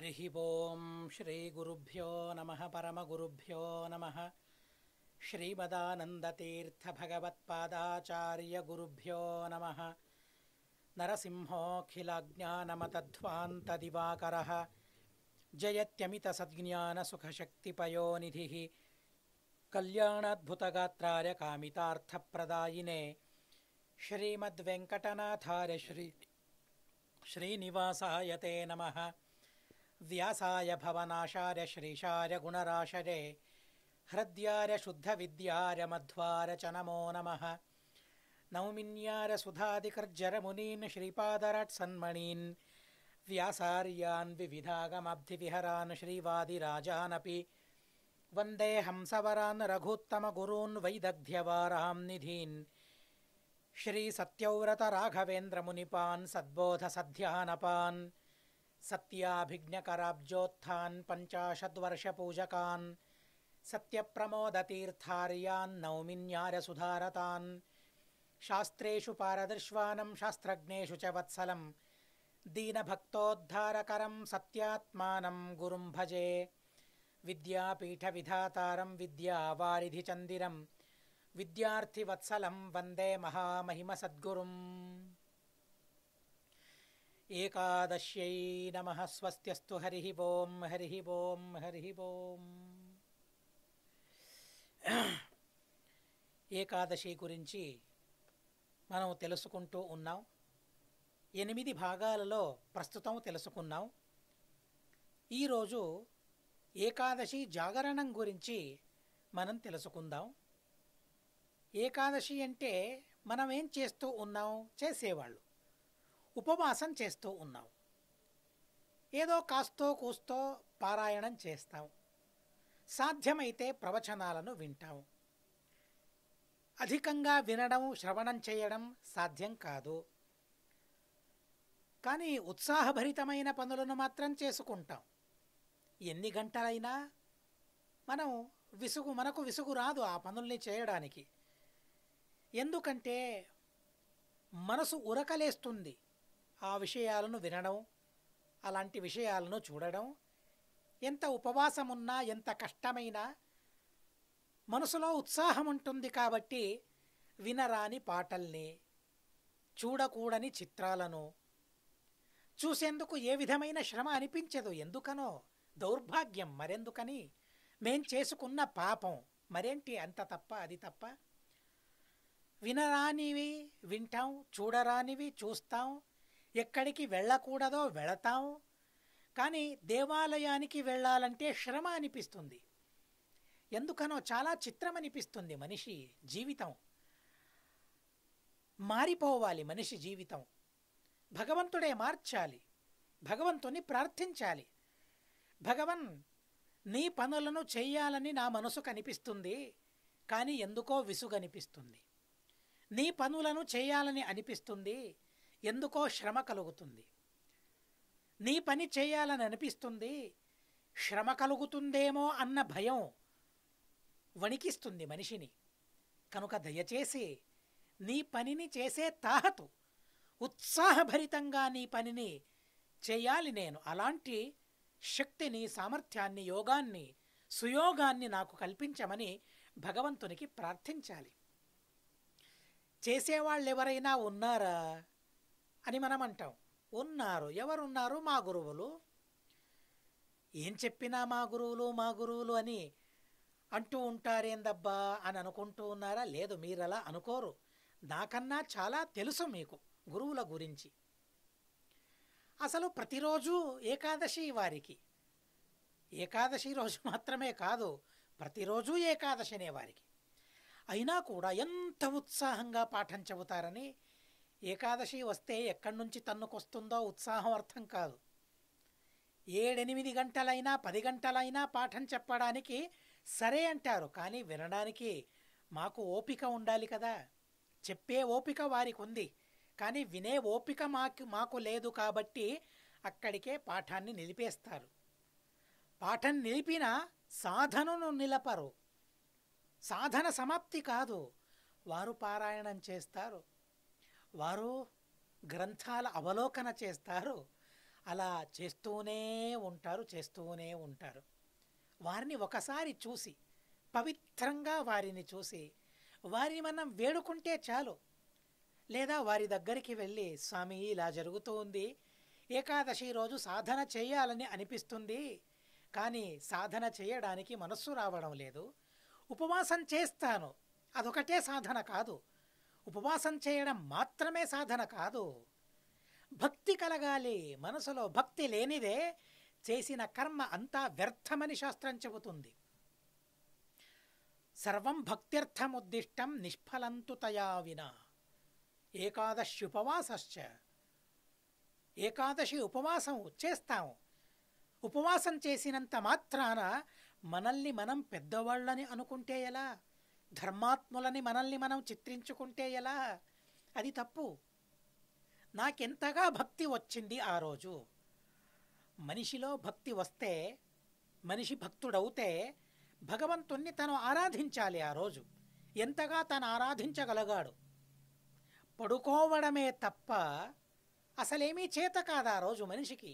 हरिः ओं श्रीगुरुभ्यो नमः परमगुरुभ्यो नमः श्रीमदानन्दतीर्थभगवत्पादाचार्यगुरुभ्यो नमः नरसिंहोऽखिलज्ञानमतध्वान्तदिवाकरः जयत्यमितसद्ज्ञानसुखशक्तिपयोनिधिः कल्याणाद्भुतगात्राय कामितार्थप्रदायिने श्रीमद्वेङ्कटनाथाय श्रीनिवासाय ते नमः। व्यासाय भवनाशाय श्रीशाय गुणराशरे हृद्याय शुद्धविद्याय मध्वाय च नमो नमः। नौमिन्याय सुधादिकर्जरमुनीन् श्रीपादरट्सन्मणीन् व्यासार्यान् विविधागमब्धिविहरान् श्रीवादिराजानपि वन्दे हंसवरान् रघुत्तमगुरून् वैदग्ध्यवारां निधीन् श्रीसत्यव्रतराघवेन्द्रमुनिपान् सद्बोधसध्यानपान् सत्याभिज्ञकराब्जोत्थान् पञ्चाशद्वर्षपूजकान् सत्यप्रमोदतीर्थार्यान् नौमिन्यार्यसुधारतान् शास्त्रेषु पारदर्श्वानं शास्त्रज्ञेषु च वत्सलं दीनभक्तोद्धारकरं सत्यात्मानं गुरुं भजे। विद्यापीठविधातारं विद्यावारिधिचन्दिरं विद्यार्थिवत्सलं वन्दे महामहिमसद्गुरुम्। एकादश्यै नमः। स्वस्त्यस्तु हरिः ओं हरिः ओं हरिः ओं। ఏకాదశి గురించి మనం తెలుసుకుంటూ ఉన్నాం. 8 భాగాలలో ప్రస్తుతం తెలుసుకున్నాం. ఈరోజు ఏకాదశి జాగరణం గురించి మనం తెలుసుకుందాం. ఏకాదశి అంటే మనం ఏం చేస్తూ ఉన్నాం? చేసేవాళ్ళు ఉపవాసం చేస్తూ ఉన్నాం. ఏదో కాస్తో కూస్తో పారాయణం చేస్తాం. సాధ్యమైతే ప్రవచనాలను వింటాం. అధికంగా వినడం శ్రవణం చేయడం సాధ్యం కాదు. కానీ ఉత్సాహభరితమైన పనులను మాత్రం చేసుకుంటాం. ఎన్ని గంటలైనా మనకు విసుగు రాదు ఆ పనుల్ని చేయడానికి. ఎందుకంటే మనసు ఉరకలేస్తుంది ఆ విషయాలను వినడం, అలాంటి విషయాలను చూడడం. ఎంత ఉపవాసమున్నా ఎంత కష్టమైనా మనసులో ఉత్సాహం ఉంటుంది కాబట్టి వినరాని పాటల్ని, చూడకూడని చిత్రాలను చూసేందుకు ఏ విధమైన శ్రమ అనిపించదు. ఎందుకనో దౌర్భాగ్యం, మరెందుకని మేం చేసుకున్న పాపం. మరేంటి అంత తప్ప, అది తప్ప. వినరానివి వింటాం, చూడరానివి చూస్తాం, ఎక్కడికి వెళ్ళకూడదో వెళతాం. కానీ దేవాలయానికి వెళ్ళాలంటే శ్రమ అనిపిస్తుంది. ఎందుకనో చాలా చిత్రం అనిపిస్తుంది. మనిషి జీవితం మారిపోవాలి. మనిషి జీవితం భగవంతుడే మార్చాలి. భగవంతుని ప్రార్థించాలి. భగవన్, నీ పనులను చెయ్యాలని నా మనసు కనిపిస్తుంది, కానీ ఎందుకో విసుగనిపిస్తుంది. నీ పనులను చేయాలని అనిపిస్తుంది, ఎందుకో శ్రమ కలుగుతుంది. నీ పని చేయాలని అనిపిస్తుంది, శ్రమ కలుగుతుందేమో అన్న భయం వణికిస్తుంది మనిషిని. కనుక దయచేసి నీ పనిని చేసే తాహతు, ఉత్సాహభరితంగా నీ పనిని చేయాలి నేను. అలాంటి శక్తిని, సామర్థ్యాన్ని, యోగాన్ని, సుయోగాన్ని నాకు కల్పించమని భగవంతునికి ప్రార్థించాలి. చేసేవాళ్ళు ఎవరైనా ఉన్నారా అని మనం అంటాం. ఉన్నారు. ఎవరున్నారు? మా గురువులు. ఏం చెప్పినా మా గురువులు అని అంటూ ఉంటారేందబ్బా అని అనుకుంటూ ఉన్నారా? లేదు, మీరు అలా అనుకోరు. నాకన్నా చాలా తెలుసు మీకు గురువుల గురించి. అసలు ప్రతిరోజు ఏకాదశి వారికి. ఏకాదశి రోజు మాత్రమే కాదు, ప్రతిరోజు ఏకాదశినే వారికి. అయినా కూడా ఎంత ఉత్సాహంగా పాఠం చెబుతారని. ఏకాదశి వస్తే ఎక్కడి నుంచి తన్నుకొస్తుందో ఉత్సాహం అర్థం కాదు. 7-8 గంటలైనా 10 గంటలైనా పాఠం చెప్పడానికి సరే అంటారు. కానీ వినడానికి మాకు ఓపిక ఉండాలి కదా. చెప్పే ఓపిక వారికి ఉంది, కానీ వినే ఓపిక మాకు లేదు. కాబట్టి అక్కడికే పాఠాన్ని నిలిపేస్తారు. పాఠం నిలిపినా సాధనను నిలపరు. సాధన సమాప్తి కాదు. వారు పారాయణం చేస్తారు, వారు గ్రంథాల అవలోకన చేస్తారు. అలా చేస్తూనే ఉంటారు, చేస్తూనే ఉంటారు. వారిని ఒకసారి చూసి, పవిత్రంగా వారిని చూసి, వారిని మనం వేడుకుంటే చాలు. లేదా వారి దగ్గరికి వెళ్ళి, స్వామి ఇలా జరుగుతూ ఉంది, ఏకాదశి రోజు సాధన చేయాలని అనిపిస్తుంది, కానీ సాధన చేయడానికి మనస్సు రావడం లేదు. ఉపవాసం చేస్తాను, అదొకటే సాధన కాదు. ఉపవాసం చేయడం మాత్రమే సాధన కాదు. భక్తి కలగాలి. మనసులో భక్తి లేనిదే చేసిన కర్మ అంతా వ్యర్థమని శాస్త్రం చెబుతుంది. సర్వం భక్త్యర్థముద్దిష్టం నిష్ఫలంతు తయా వినా. ఏకాదశ్యుపవాసశ్చ. ఏకాదశి ఉపవాసం చేస్తాము. ఉపవాసం చేసినంత మాత్రాన మనల్ని మనం పెద్దవాళ్ళని అనుకుంటే ఎలా? ధర్మాత్ములని మనల్ని మనం చిత్రించుకుంటే ఎలా? అది తప్పు. నాకెంతగా భక్తి వచ్చింది ఆ రోజు. మనిషిలో భక్తి వస్తే, మనిషి భక్తుడవుతే భగవంతుణ్ణి తను ఆరాధించాలి. ఆ రోజు ఎంతగా తను ఆరాధించగలగాడు. పడుకోవడమే తప్ప అసలేమీ చేత కాదు ఆ రోజు మనిషికి.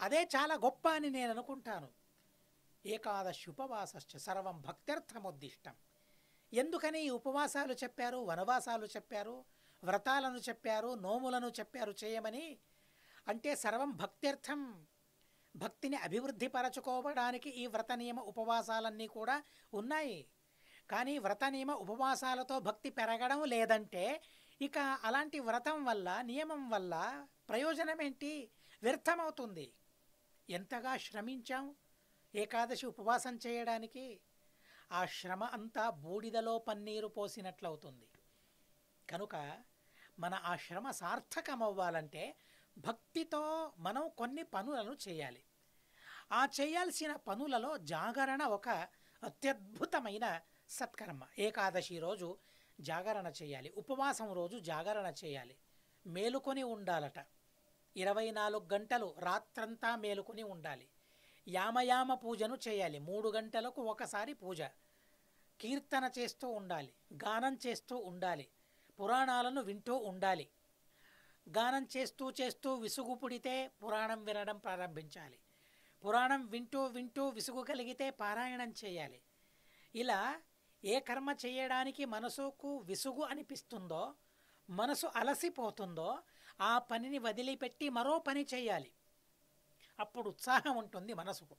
అదే చాలా గొప్ప అని నేను అనుకుంటాను. ఏకాదశి ఉపవాసశ్చ సర్వం భక్త్యర్థముద్దిష్టం. ఎందుకని ఈ ఉపవాసాలు చెప్పారు, వనవాసాలు చెప్పారు, వ్రతాలను చెప్పారు, నోములను చెప్పారు చేయమని? అంటే సర్వం భక్త్యర్థం, భక్తిని అభివృద్ధి పరచుకోవడానికి ఈ వ్రత నియమ ఉపవాసాలన్నీ కూడా ఉన్నాయి. కానీ వ్రత నియమ ఉపవాసాలతో భక్తి పెరగడం లేదంటే ఇక అలాంటి వ్రతం వల్ల, నియమం వల్ల ప్రయోజనం ఏంటి? వ్యర్థమవుతుంది. ఎంతగా శ్రమించాం ఏకాదశి ఉపవాసం చేయడానికి, ఆ శ్రమ అంతా బూడిదలో పన్నీరు పోసినట్లవుతుంది. కనుక మన ఆ శ్రమ సార్థకమవ్వాలంటే భక్తితో మనం కొన్ని పనులను చేయాలి. ఆ చేయాల్సిన పనులలో జాగరణ ఒక అత్యద్భుతమైన సత్కర్మ. ఏకాదశి రోజు జాగరణ చేయాలి, ఉపవాసం రోజు జాగరణ చేయాలి. మేలుకొని ఉండాలట. 24 గంటలు రాత్రంతా మేలుకొని ఉండాలి. యామయామ పూజను చేయాలి. 3 గంటలకు ఒకసారి పూజ. కీర్తన చేస్తూ ఉండాలి, గానం చేస్తూ ఉండాలి, పురాణాలను వింటూ ఉండాలి. గానం చేస్తూ చేస్తూ విసుగు పుడితే పురాణం వినడం ప్రారంభించాలి. పురాణం వింటూ వింటూ విసుగు కలిగితే పారాయణం చేయాలి. ఇలా ఏ కర్మ చేయడానికి మనసుకు విసుగు అనిపిస్తుందో, మనసు అలసిపోతుందో ఆ పనిని వదిలిపెట్టి మరో పని చేయాలి. అప్పుడు ఉత్సాహం ఉంటుంది మనసుకు.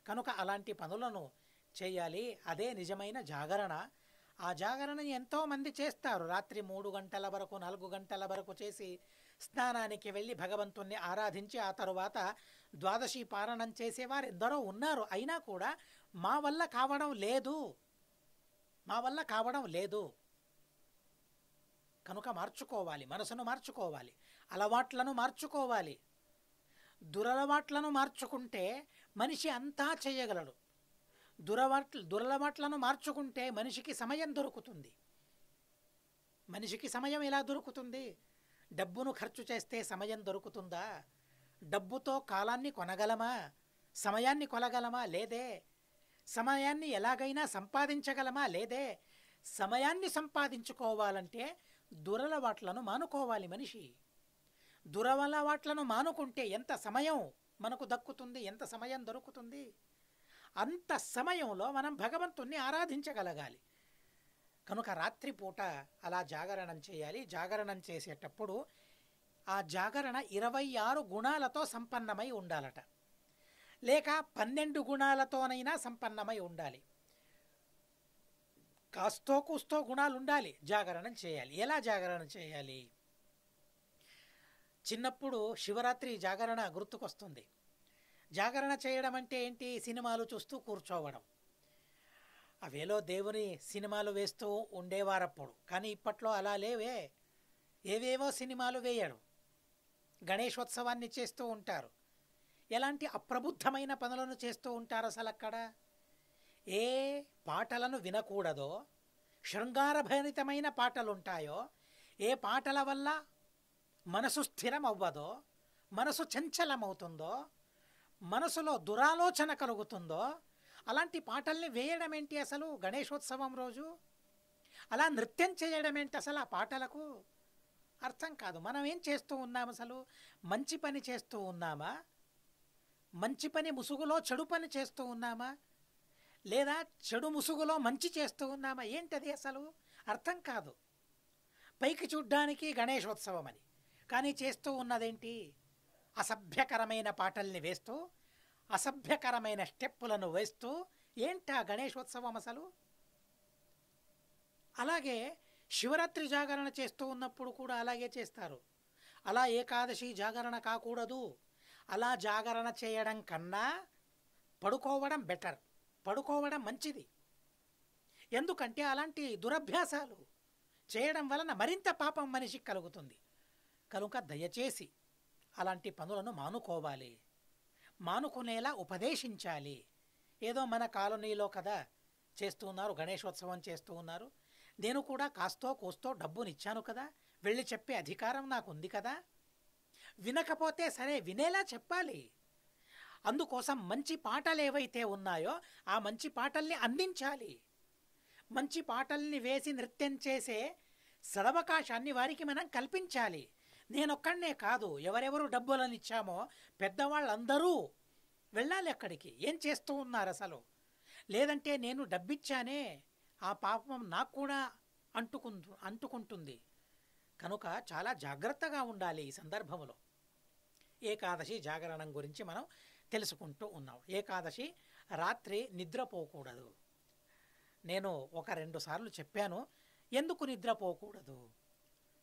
కనుక అలాంటి పనులను చేయాలి. అదే నిజమైన జాగరణ. ఆ జాగరణని ఎంతోమంది చేస్తారు. రాత్రి 3 గంటల వరకు, 4 గంటల వరకు చేసి స్నానానికి వెళ్ళి భగవంతుణ్ణి ఆరాధించి ఆ తరువాత ద్వాదశి పారణం చేసేవారు ఎందరో ఉన్నారు. అయినా కూడా మా వల్ల కావడం లేదు, మా వల్ల కావడం లేదు. కనుక మార్చుకోవాలి, మనసును మార్చుకోవాలి, అలవాట్లను మార్చుకోవాలి. దురలవాట్లను మార్చుకుంటే మనిషి అంతా చేయగలడు. దురలవాట్లను మార్చుకుంటే మనిషికి సమయం దొరుకుతుంది. మనిషికి సమయం ఎలా దొరుకుతుంది? డబ్బును ఖర్చు చేస్తే సమయం దొరుకుతుందా? డబ్బుతో కాలాన్ని కొనగలమా? సమయాన్ని కొనగలమా? లేదే. సమయాన్ని ఎలాగైనా సంపాదించగలమా? లేదే. సమయాన్ని సంపాదించుకోవాలంటే దురలవాట్లను మానుకోవాలి మనిషి. దురలవాట్లను మానుకుంటే ఎంత సమయం మనకు దక్కుతుంది, ఎంత సమయం దొరుకుతుంది? అంత సమయంలో మనం భగవంతుణ్ణి ఆరాధించగలగాలి. కనుక రాత్రిపూట అలా జాగరణం చేయాలి. జాగరణం చేసేటప్పుడు ఆ జాగరణ 26 గుణాలతో సంపన్నమై ఉండాలట. లేక 12 గుణాలతోనైనా సంపన్నమై ఉండాలి. కాస్తో కూస్తో గుణాలు ఉండాలి. జాగరణం చేయాలి. ఎలా జాగరణం చేయాలి? చిన్నప్పుడు శివరాత్రి జాగరణ గుర్తుకొస్తుంది. జాగరణ చేయడం అంటే ఏంటి? సినిమాలు చూస్తూ కూర్చోవడం. అవేలో దేవుని సినిమాలు వేస్తూ ఉండేవారప్పుడు. కానీ ఇప్పట్లో అలా లేవే. ఏవేవో సినిమాలు వేయడం, గణేశోత్సవాన్ని చేస్తూ ఉంటారు. ఎలాంటి అప్రబుద్ధమైన పనులను చేస్తూ ఉంటారు అసలు అక్కడ. ఏ పాటలను వినకూడదో, శృంగారభరితమైన పాటలుంటాయో, ఏ పాటల వల్ల మనసు స్థిరం అవ్వదో, మనసు చంచలమవుతుందో, మనసులో దురాలోచన కలుగుతుందో అలాంటి పాటల్ని వేయడం ఏంటి అసలు గణేశోత్సవం రోజు? అలా నృత్యం చేయడం ఏంటి అసలు ఆ పాటలకు? అర్థం కాదు. మనం ఏం చేస్తూ ఉన్నాం అసలు? మంచి పని చేస్తూ ఉన్నామా? మంచి పని ముసుగులో చెడు పని చేస్తూ ఉన్నామా? లేదా చెడు ముసుగులో మంచి చేస్తూ ఉన్నామా? ఏంటది అసలు? అర్థం కాదు. పైకి చూడ్డానికి గణేశోత్సవం అని, కానీ చేస్తూ ఉన్నదేంటి? అసభ్యకరమైన పాటల్ని వేస్తూ, అసభ్యకరమైన స్టెప్పులను వేస్తూ, ఏంటా గణేశోత్సవం అసలు? అలాగే శివరాత్రి జాగరణ చేస్తూ ఉన్నప్పుడు కూడా అలాగే చేస్తారు. అలా ఏకాదశి జాగరణ కాకూడదు. అలా జాగరణ చేయడం కన్నా పడుకోవడం బెటర్, పడుకోవడం మంచిది. ఎందుకంటే అలాంటి దురభ్యాసాలు చేయడం వలన మరింత పాపం మనిషికి కలుగుతుంది. కనుక దయచేసి అలాంటి పనులను మానుకోవాలి, మానుకునేలా ఉపదేశించాలి. ఏదో మన కాలనీలో కదా చేస్తూ ఉన్నారు, గణేశోత్సవం చేస్తూ ఉన్నారు, నేను కూడా కాస్తో కోస్తో డబ్బునిచ్చాను కదా, వెళ్ళి చెప్పే అధికారం నాకు ఉంది కదా. వినకపోతే సరే, వినేలా చెప్పాలి. అందుకోసం మంచి పాటలు ఏవైతే ఉన్నాయో ఆ మంచి పాటల్ని అందించాలి. మంచి పాటల్ని వేసి నృత్యం చేసే సదవకాశాన్ని వారికి మనం కల్పించాలి. నేనొక్కడనే కాదు, ఎవరెవరు డబ్బులను ఇచ్చామో పెద్దవాళ్ళందరూ వెళ్ళాలి అక్కడికి. ఏం చేస్తూ ఉన్నారు అసలు? లేదంటే నేను డబ్బిచ్చానే, ఆ పాపం నాకు కూడా అంటుకుంటుంది. కనుక చాలా జాగ్రత్తగా ఉండాలి. ఈ సందర్భంలో ఏకాదశి జాగరణం గురించి మనం తెలుసుకుంటూ ఉన్నాం. ఏకాదశి రాత్రి నిద్రపోకూడదు. నేను 1-2 సార్లు చెప్పాను ఎందుకు నిద్రపోకూడదు.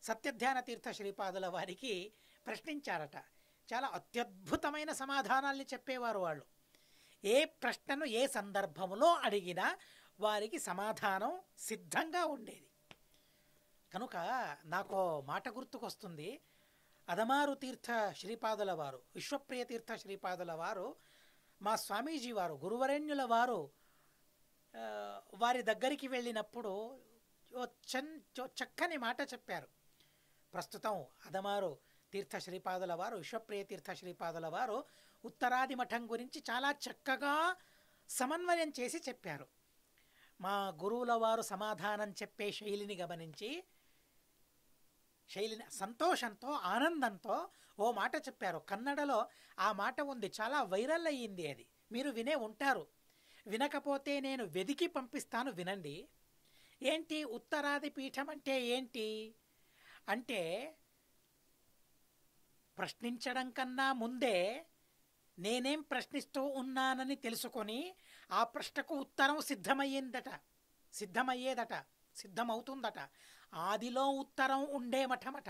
సత్యధ్యాన తీర్థ శ్రీపాదుల వారికి ప్రశ్నించారట. చాలా అత్యద్భుతమైన సమాధానాల్ని చెప్పేవారు వాళ్ళు. ఏ ప్రశ్నను ఏ సందర్భంలో అడిగినా వారికి సమాధానం సిద్ధంగా ఉండేది. కనుక నాకు మాట గుర్తుకొస్తుంది. అదమారు తీర్థ శ్రీపాదుల వారు, విశ్వప్రియ తీర్థ శ్రీపాదుల వారు, మా స్వామీజీ వారు, గురువరేణ్యుల వారు వారి దగ్గరికి వెళ్ళినప్పుడు చక్కని మాట చెప్పారు. ప్రస్తుతం అదమారు తీర్థ శ్రీపాదుల వారు, విశ్వప్రియ తీర్థ శ్రీపాదుల వారు ఉత్తరాది మఠం గురించి చాలా చక్కగా సమన్వయం చేసి చెప్పారు. మా గురువుల వారు సమాధానం చెప్పే శైలిని గమనించి, శైలిని సంతోషంతో ఆనందంతో ఓ మాట చెప్పారు. కన్నడలో ఆ మాట ఉంది, చాలా వైరల్ అయ్యింది. అది మీరు వినే ఉంటారు. వినకపోతే నేను వెదికి పంపిస్తాను, వినండి. ఏంటి ఉత్తరాది పీఠం అంటే ఏంటి అంటే, ప్రశ్నించడం కన్నా ముందే నేనేం ప్రశ్నిస్తూ ఉన్నానని తెలుసుకొని ఆ ప్రశ్నకు ఉత్తరం సిద్ధమవుతుందట. ఆదిలో ఉత్తరం ఉండే మఠమట.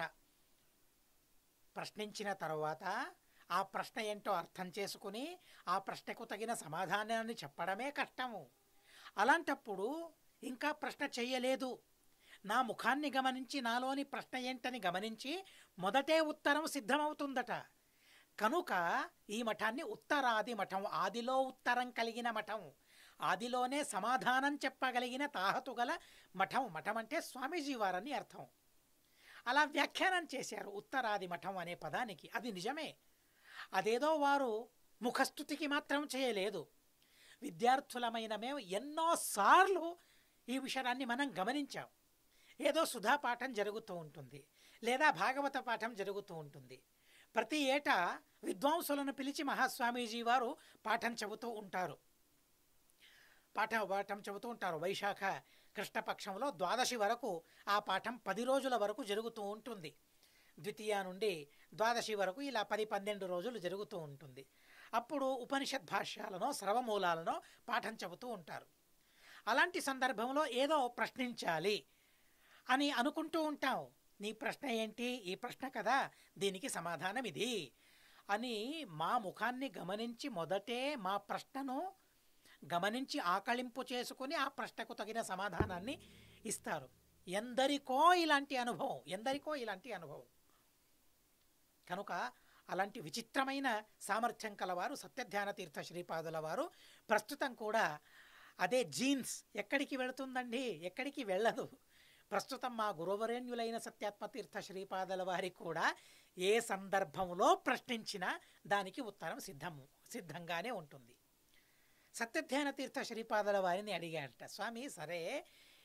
ప్రశ్నించిన తర్వాత ఆ ప్రశ్న ఏంటో అర్థం చేసుకుని ఆ ప్రశ్నకు తగిన సమాధానాన్ని చెప్పడమే కష్టము. అలాంటప్పుడు ఇంకా ప్రశ్న చెయ్యలేదు, నా ముఖాన్ని గమనించి నాలోని ప్రశ్న ఏంటని గమనించి మొదటే ఉత్తరం సిద్ధమవుతుందట. కనుక ఈ మఠాన్ని ఉత్తరాది మఠం, ఆదిలో ఉత్తరం కలిగిన మఠం, ఆదిలోనే సమాధానం చెప్పగలిగిన తాహతు గల మఠం. మఠం అంటే స్వామీజీ వారని అర్థం. అలా వ్యాఖ్యానం చేశారు ఉత్తరాది మఠం అనే పదానికి. అది నిజమే. అదేదో వారు ముఖస్థుతికి మాత్రం చేయలేదు. విద్యార్థులమైన మేము ఎన్నోసార్లు ఈ విషయాన్ని మనం గమనించాం. ఏదో సుధా పాఠం జరుగుతూ ఉంటుంది, లేదా భాగవత పాఠం జరుగుతూ ఉంటుంది. ప్రతి ఏటా విద్వాంసులను పిలిచి మహాస్వామీజీ వారు పాఠం చెబుతూ ఉంటారు. పాఠం చెబుతూ ఉంటారు. వైశాఖ కృష్ణపక్షంలో ద్వాదశి వరకు ఆ పాఠం 10 రోజుల వరకు జరుగుతూ ఉంటుంది. ద్వితీయ నుండి ద్వాదశి వరకు ఇలా 10-12 రోజులు జరుగుతూ ఉంటుంది. అప్పుడు ఉపనిషత్ భాష్యాలనో స్రవమూలాలనో పాఠం చెబుతూ ఉంటారు. అలాంటి సందర్భంలో ఏదో ప్రశ్నించాలి అని అనుకుంటూ ఉంటాం. నీ ప్రశ్న ఏంటి? ఈ ప్రశ్న కదా, దీనికి సమాధానం ఇది అని మా ముఖాన్ని గమనించి మొదటే మా ప్రశ్నను గమనించి ఆకళింపు చేసుకుని ఆ ప్రశ్నకు తగిన సమాధానాన్ని ఇస్తారు. ఎందరికో ఇలాంటి అనుభవం. కనుక అలాంటి విచిత్రమైన సామర్థ్యం కలవారు సత్యధ్యాన తీర్థ శ్రీపాదుల వారు. ప్రస్తుతం కూడా అదే జీన్స్ ఎక్కడికి వెళుతుందండి? ఎక్కడికి వెళ్ళదు. ప్రస్తుతం మా గురువరేణ్యులైన సత్యాత్మతీర్థ శ్రీపాదుల వారికి కూడా ఏ సందర్భంలో ప్రశ్నించినా దానికి ఉత్తరం సిద్ధంగానే ఉంటుంది. సత్యధ్యాన తీర్థ శ్రీపాదుల వారిని అడిగాడట, స్వామి సరే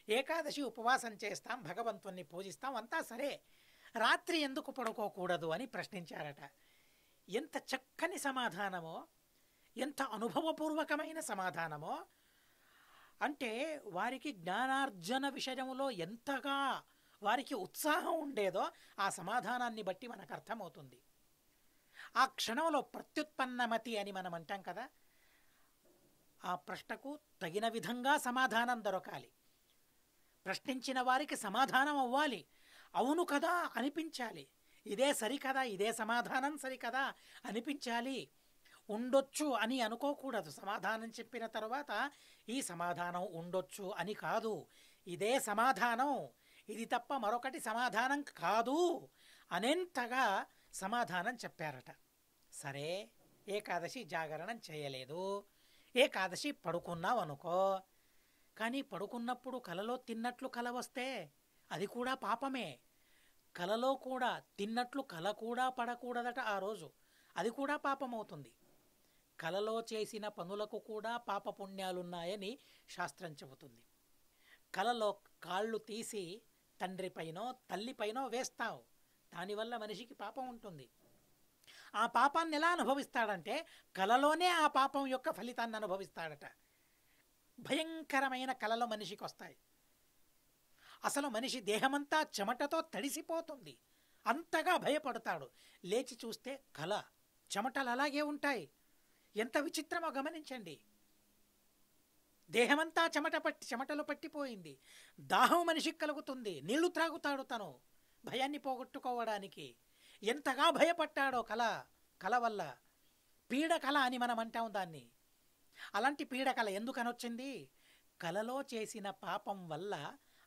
ఏకాదశి ఉపవాసం చేస్తాం, భగవంతుణ్ణి పూజిస్తాం, అంతా సరే, రాత్రి ఎందుకు పడుకోకూడదు అని ప్రశ్నించారట. ఎంత చక్కని సమాధానమో, ఎంత అనుభవపూర్వకమైన సమాధానమో! అంటే వారికి జ్ఞానార్జన విషయంలో ఎంతగా వారికి ఉత్సాహం ఉండేదో ఆ సమాధానాన్ని బట్టి మనకు అర్థమవుతుంది. ఆ క్షణంలో ప్రత్యుత్పన్నమతి అని మనం అంటాం కదా, ఆ ప్రశ్నకు తగిన విధంగా సమాధానం దొరకాలి. ప్రశ్నించిన వారికి సమాధానం అవ్వాలి, అవును కదా అనిపించాలి, ఇదే సరికదా, ఇదే సమాధానం సరికదా అనిపించాలి. ఉండొచ్చు అని అనుకోకూడదు. సమాధానం చెప్పిన తర్వాత ఈ సమాధానం ఉండొచ్చు అని కాదు, ఇదే సమాధానం, ఇది తప్ప మరొకటి సమాధానం కాదు అనేంతగా సమాధానం చెప్పారట. సరే, ఏకాదశి జాగరణం చేయలేదు, ఏకాదశి పడుకున్నావు అనుకో, కానీ పడుకున్నప్పుడు కలలో తిన్నట్లు కల వస్తే అది కూడా పాపమే. కలలో కూడా తిన్నట్లు కల కూడా పడకూడదట ఆ రోజు, అది కూడా పాపమవుతుంది. కలలో చేసిన పనులకు కూడా పాపపుణ్యాలున్నాయని శాస్త్రం చెబుతుంది. కలలో కాళ్ళు తీసి తండ్రిపైనో తల్లిపైనో వేస్తావు, దానివల్ల మనిషికి పాపం ఉంటుంది. ఆ పాపాన్ని ఎలా అనుభవిస్తాడంటే కలలోనే ఆ పాపం యొక్క ఫలితాన్ని అనుభవిస్తాడట. భయంకరమైన కలలు మనిషికి వస్తాయి. అసలు మనిషి దేహమంతా చెమటతో తడిసిపోతుంది, అంతగా భయపడతాడు. లేచి చూస్తే కల, చెమటలు అలాగే ఉంటాయి. ఎంత విచిత్రమో గమనించండి. దేహమంతా చెమటలు పట్టిపోయింది. దాహం మనిషికి కలుగుతుంది, నీళ్లు త్రాగుతాడు తను భయాన్ని పోగొట్టుకోవడానికి. ఎంతగా భయపడ్డాడో కల వల్ల. పీడకల అని మనం అంటాం దాన్ని. అలాంటి పీడకల ఎందుకని వచ్చింది? కలలో చేసిన పాపం వల్ల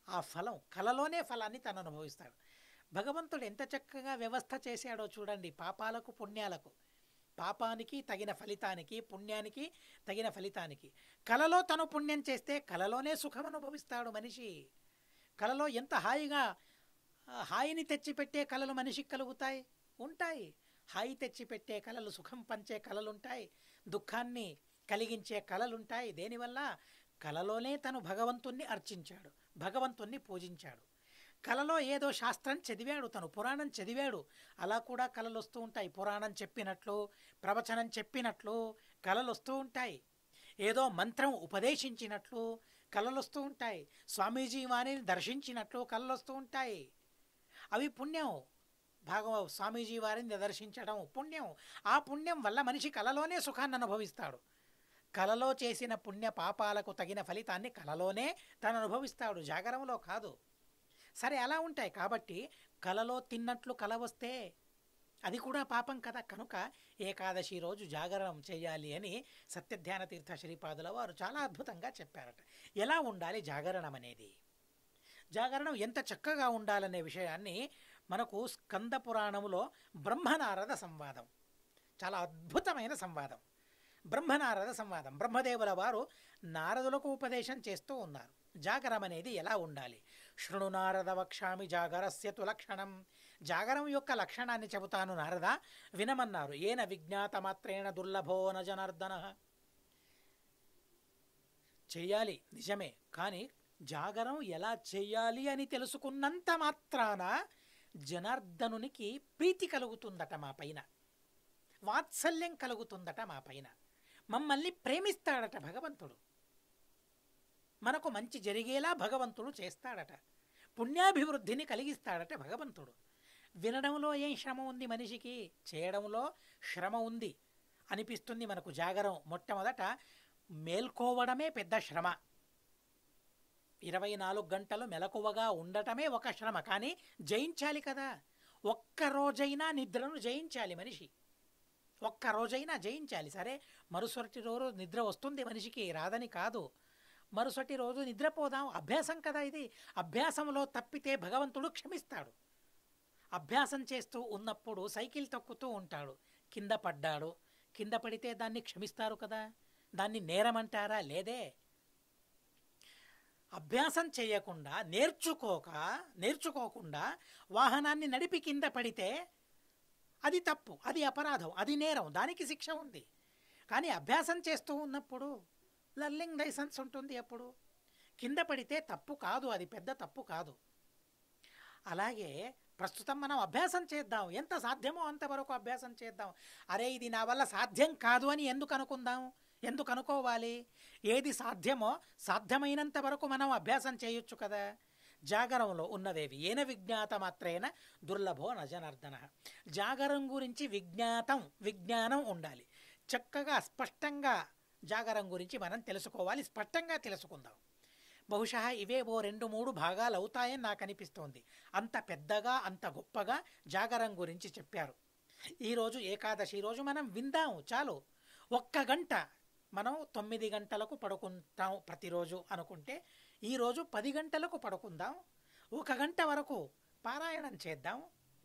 ఆ ఫలం, కలలోనే ఫలాన్ని తను అనుభవిస్తాడు. భగవంతుడు ఎంత చక్కగా వ్యవస్థ చేశాడో చూడండి. పాపాలకు పుణ్యాలకు, పాపానికి తగిన ఫలితానికి, పుణ్యానికి తగిన ఫలితానికి. కలలో తను పుణ్యం చేస్తే కలలోనే సుఖం అనుభవిస్తాడు మనిషి. కలలో ఎంత హాయిని తెచ్చిపెట్టే కలలు మనిషికి కలుగుతాయి, ఉంటాయి. హాయి తెచ్చిపెట్టే కలలు, సుఖం పంచే కలలుంటాయి, దుఃఖాన్ని కలిగించే కలలుంటాయి. దేనివల్ల? కలలోనే తను భగవంతుణ్ణి అర్చించాడు, భగవంతుణ్ణి పూజించాడు. కలలో ఏదో శాస్త్రం చదివాడు, తను పురాణం చదివాడు, అలా కూడా కలలు వస్తూ ఉంటాయి. పురాణం చెప్పినట్లు, ప్రవచనం చెప్పినట్లు కలలు వస్తూ ఉంటాయి. ఏదో మంత్రం ఉపదేశించినట్లు కలలు వస్తూ ఉంటాయి. స్వామీజీ వారిని దర్శించినట్లు కలలు వస్తూ ఉంటాయి. అవి పుణ్యం. స్వామీజీ వారిని దర్శించడం పుణ్యం. ఆ పుణ్యం వల్ల మనిషి కలలోనే సుఖాన్ని అనుభవిస్తాడు. కలలో చేసిన పుణ్య పాపాలకు తగిన ఫలితాన్ని కలలోనే తను అనుభవిస్తాడు, జాగరంలో కాదు. సరే, అలా ఉంటాయి. కాబట్టి కలలో తిన్నట్లు కల వస్తే అది కూడా పాపం కదా. కనుక ఏకాదశి రోజు జాగరణం చేయాలి అని సత్యధ్యాన తీర్థ శ్రీపాదుల వారు చాలా అద్భుతంగా చెప్పారట. ఎలా ఉండాలి జాగరణం అనేది, జాగరణం ఎంత చక్కగా ఉండాలనే విషయాన్ని మనకు స్కంద పురాణములో బ్రహ్మనారద సంవాదం, చాలా అద్భుతమైన సంవాదం. బ్రహ్మనారద సంవాదం. బ్రహ్మదేవుల వారు నారదులకు ఉపదేశం చేస్తూ ఉన్నారు. జాగరం అనేది ఎలా ఉండాలి. శృణు నారద వక్ష్యామి జాగరస్య తు లక్షణం. జాగరం యొక్క లక్షణాన్ని చెబుతాను నారద, వినమన్నారు. ఏన విజ్ఞాత మాత్రేణ దుర్లభో న జనార్దన. చెయ్యాలి నిజమే, కానీ జాగరం ఎలా చెయ్యాలి అని తెలుసుకున్నంత మాత్రాన జనార్దనునికి ప్రీతి కలుగుతుందట మా పైన, వాత్సల్యం కలుగుతుందట మా పైన, మమ్మల్ని ప్రేమిస్తాడట భగవంతుడు, మనకు మంచి జరిగేలా భగవంతుడు చేస్తాడట, పుణ్యాభివృద్ధిని కలిగిస్తాడట భగవంతుడు. వినడంలో ఏం శ్రమ ఉంది మనిషికి, చేయడంలో శ్రమ ఉంది అనిపిస్తుంది మనకు. జాగరం మొట్టమొదట మేల్కోవడమే పెద్ద శ్రమ. 24 గంటలు మెలకువగా ఉండటమే ఒక శ్రమ, కానీ జయించాలి కదా. ఒక్కరోజైనా నిద్రను జయించాలి మనిషి, ఒక్కరోజైనా జయించాలి. సరే, మరుసటి రోజు నిద్ర వస్తుంది మనిషికి, రాదని కాదు. మరుసటి రోజు నిద్రపోదాం, అభ్యాసం కదా ఇది. అభ్యాసంలో తప్పితే భగవంతుడు క్షమిస్తాడు. అభ్యాసం చేస్తూ ఉన్నప్పుడు సైకిల్ తొక్కుతూ ఉంటాడు, కింద పడ్డాడు, కింద పడితే దాన్ని క్షమిస్తారు కదా, దాన్ని నేరమంటారా? లేదే. అభ్యాసం చేయకుండా, నేర్చుకోకుండా వాహనాన్ని నడిపి కింద పడితే అది తప్పు, అది అపరాధం, అది నేరం, దానికి శిక్ష ఉంది. కానీ అభ్యాసం చేస్తూ ఉన్నప్పుడు లర్నింగ్ లైసెన్స్ ఉంటుంది, అప్పుడు కింద పడితే తప్పు కాదు, అది పెద్ద తప్పు కాదు. అలాగే ప్రస్తుతం మనం అభ్యాసం చేద్దాం, ఎంత సాధ్యమో అంతవరకు అభ్యాసం చేద్దాం. అరే ఇది నా వల్ల సాధ్యం కాదు అని ఎందుకు అనుకుందాం, ఎందుకు అనుకోవాలి? ఏది సాధ్యమో సాధ్యమైనంత వరకు మనం అభ్యాసం చేయొచ్చు కదా. జాగరంలో ఉన్నదేవి ఏన విజ్ఞాత మాత్రేన దుర్లభో నజనార్దన. జాగరం గురించి విజ్ఞానం ఉండాలి. చక్కగా స్పష్టంగా జాగరం గురించి మనం తెలుసుకోవాలి, స్పష్టంగా తెలుసుకుందాం. బహుశా ఇవే ఓ 2-3 భాగాలు అవుతాయని నాకు అనిపిస్తోంది. అంత పెద్దగా అంత గొప్పగా జాగరం గురించి చెప్పారు. ఈరోజు ఏకాదశి రోజు మనం విందాం చాలు. 1 గంట, మనం 9 గంటలకు పడుకుంటాం ప్రతిరోజు అనుకుంటే ఈరోజు 10 గంటలకు పడుకుందాం. 1 గంట వరకు పారాయణం చేద్దాం,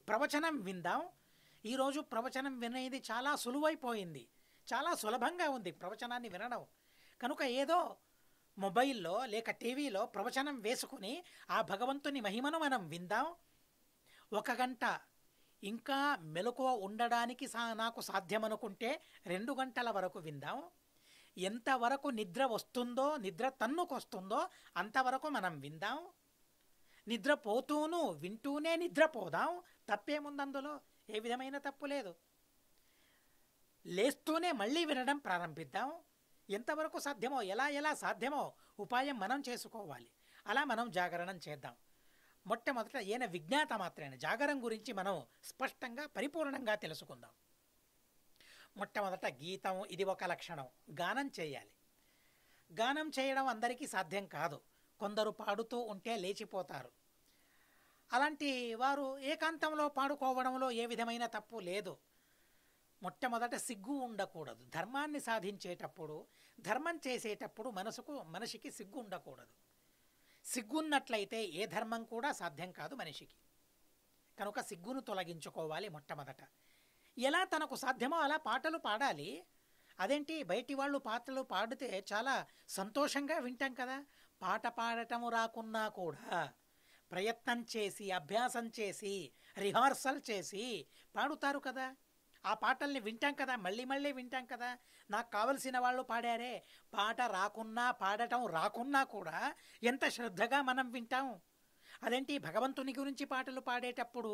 ప్రవచనం విందాం. ఈరోజు ప్రవచనం వినేది చాలా సులువైపోయింది, చాలా సులభంగా ఉంది ప్రవచనాన్ని వినడం. కనుక ఏదో మొబైల్లో లేక టీవీలో ప్రవచనం వేసుకుని ఆ భగవంతుని మహిమను మనం విందాం. 1 గంట ఇంకా మెలకువ ఉండడానికి నాకు సాధ్యమనుకుంటే 2 గంటల వరకు విందాం. ఎంతవరకు నిద్ర వస్తుందో, నిద్ర తన్నుకొస్తుందో అంతవరకు మనం విందాం. నిద్రపోతూను వింటూనే నిద్రపోదాం, తప్పేముంది అందులో? ఏ విధమైన తప్పు లేదు. లేస్తూనే మళ్ళీ వినడం ప్రారంభిద్దాం. ఎంతవరకు సాధ్యమో, ఎలా సాధ్యమో ఉపాయం మనం చేసుకోవాలి. అలా మనం జాగరణం చేద్దాం. మొట్టమొదట ఈయన విజ్ఞాత మాత్రమే జాగరం గురించి మనం స్పష్టంగా పరిపూర్ణంగా తెలుసుకుందాం. మొట్టమొదట గీతం, ఇది ఒక లక్షణం. గానం చేయాలి. గానం చేయడం అందరికీ సాధ్యం కాదు. కొందరు పాడుతూ ఉంటే లేచిపోతారు. అలాంటి వారు ఏకాంతంలో పాడుకోవడంలో ఏ విధమైన తప్పు లేదు. మొట్టమొదట సిగ్గు ఉండకూడదు. ధర్మాన్ని సాధించేటప్పుడు, ధర్మం చేసేటప్పుడు మనిషికి సిగ్గు ఉండకూడదు. సిగ్గున్నట్లయితే ఏ ధర్మం కూడా సాధ్యం కాదు మనిషికి. కనుక సిగ్గును తొలగించుకోవాలి మొట్టమొదట. ఎలా తనకు సాధ్యమో అలా పాటలు పాడాలి. అదేంటి, బయటి వాళ్ళు పాటలు పాడితే చాలా సంతోషంగా వింటాం కదా. పాట పాడటము రాకున్నా కూడా ప్రయత్నం చేసి, అభ్యాసం చేసి, రిహార్సల్ చేసి పాడుతారు కదా. ఆ పాటల్ని వింటాం కదా, మళ్ళీ వింటాం కదా. నాకు కావలసిన వాళ్ళు పాడారే, పాట రాకున్నా, పాడటం రాకున్నా కూడా ఎంత శ్రద్ధగా మనం వింటాం. అదేంటి, భగవంతుని గురించి పాటలు పాడేటప్పుడు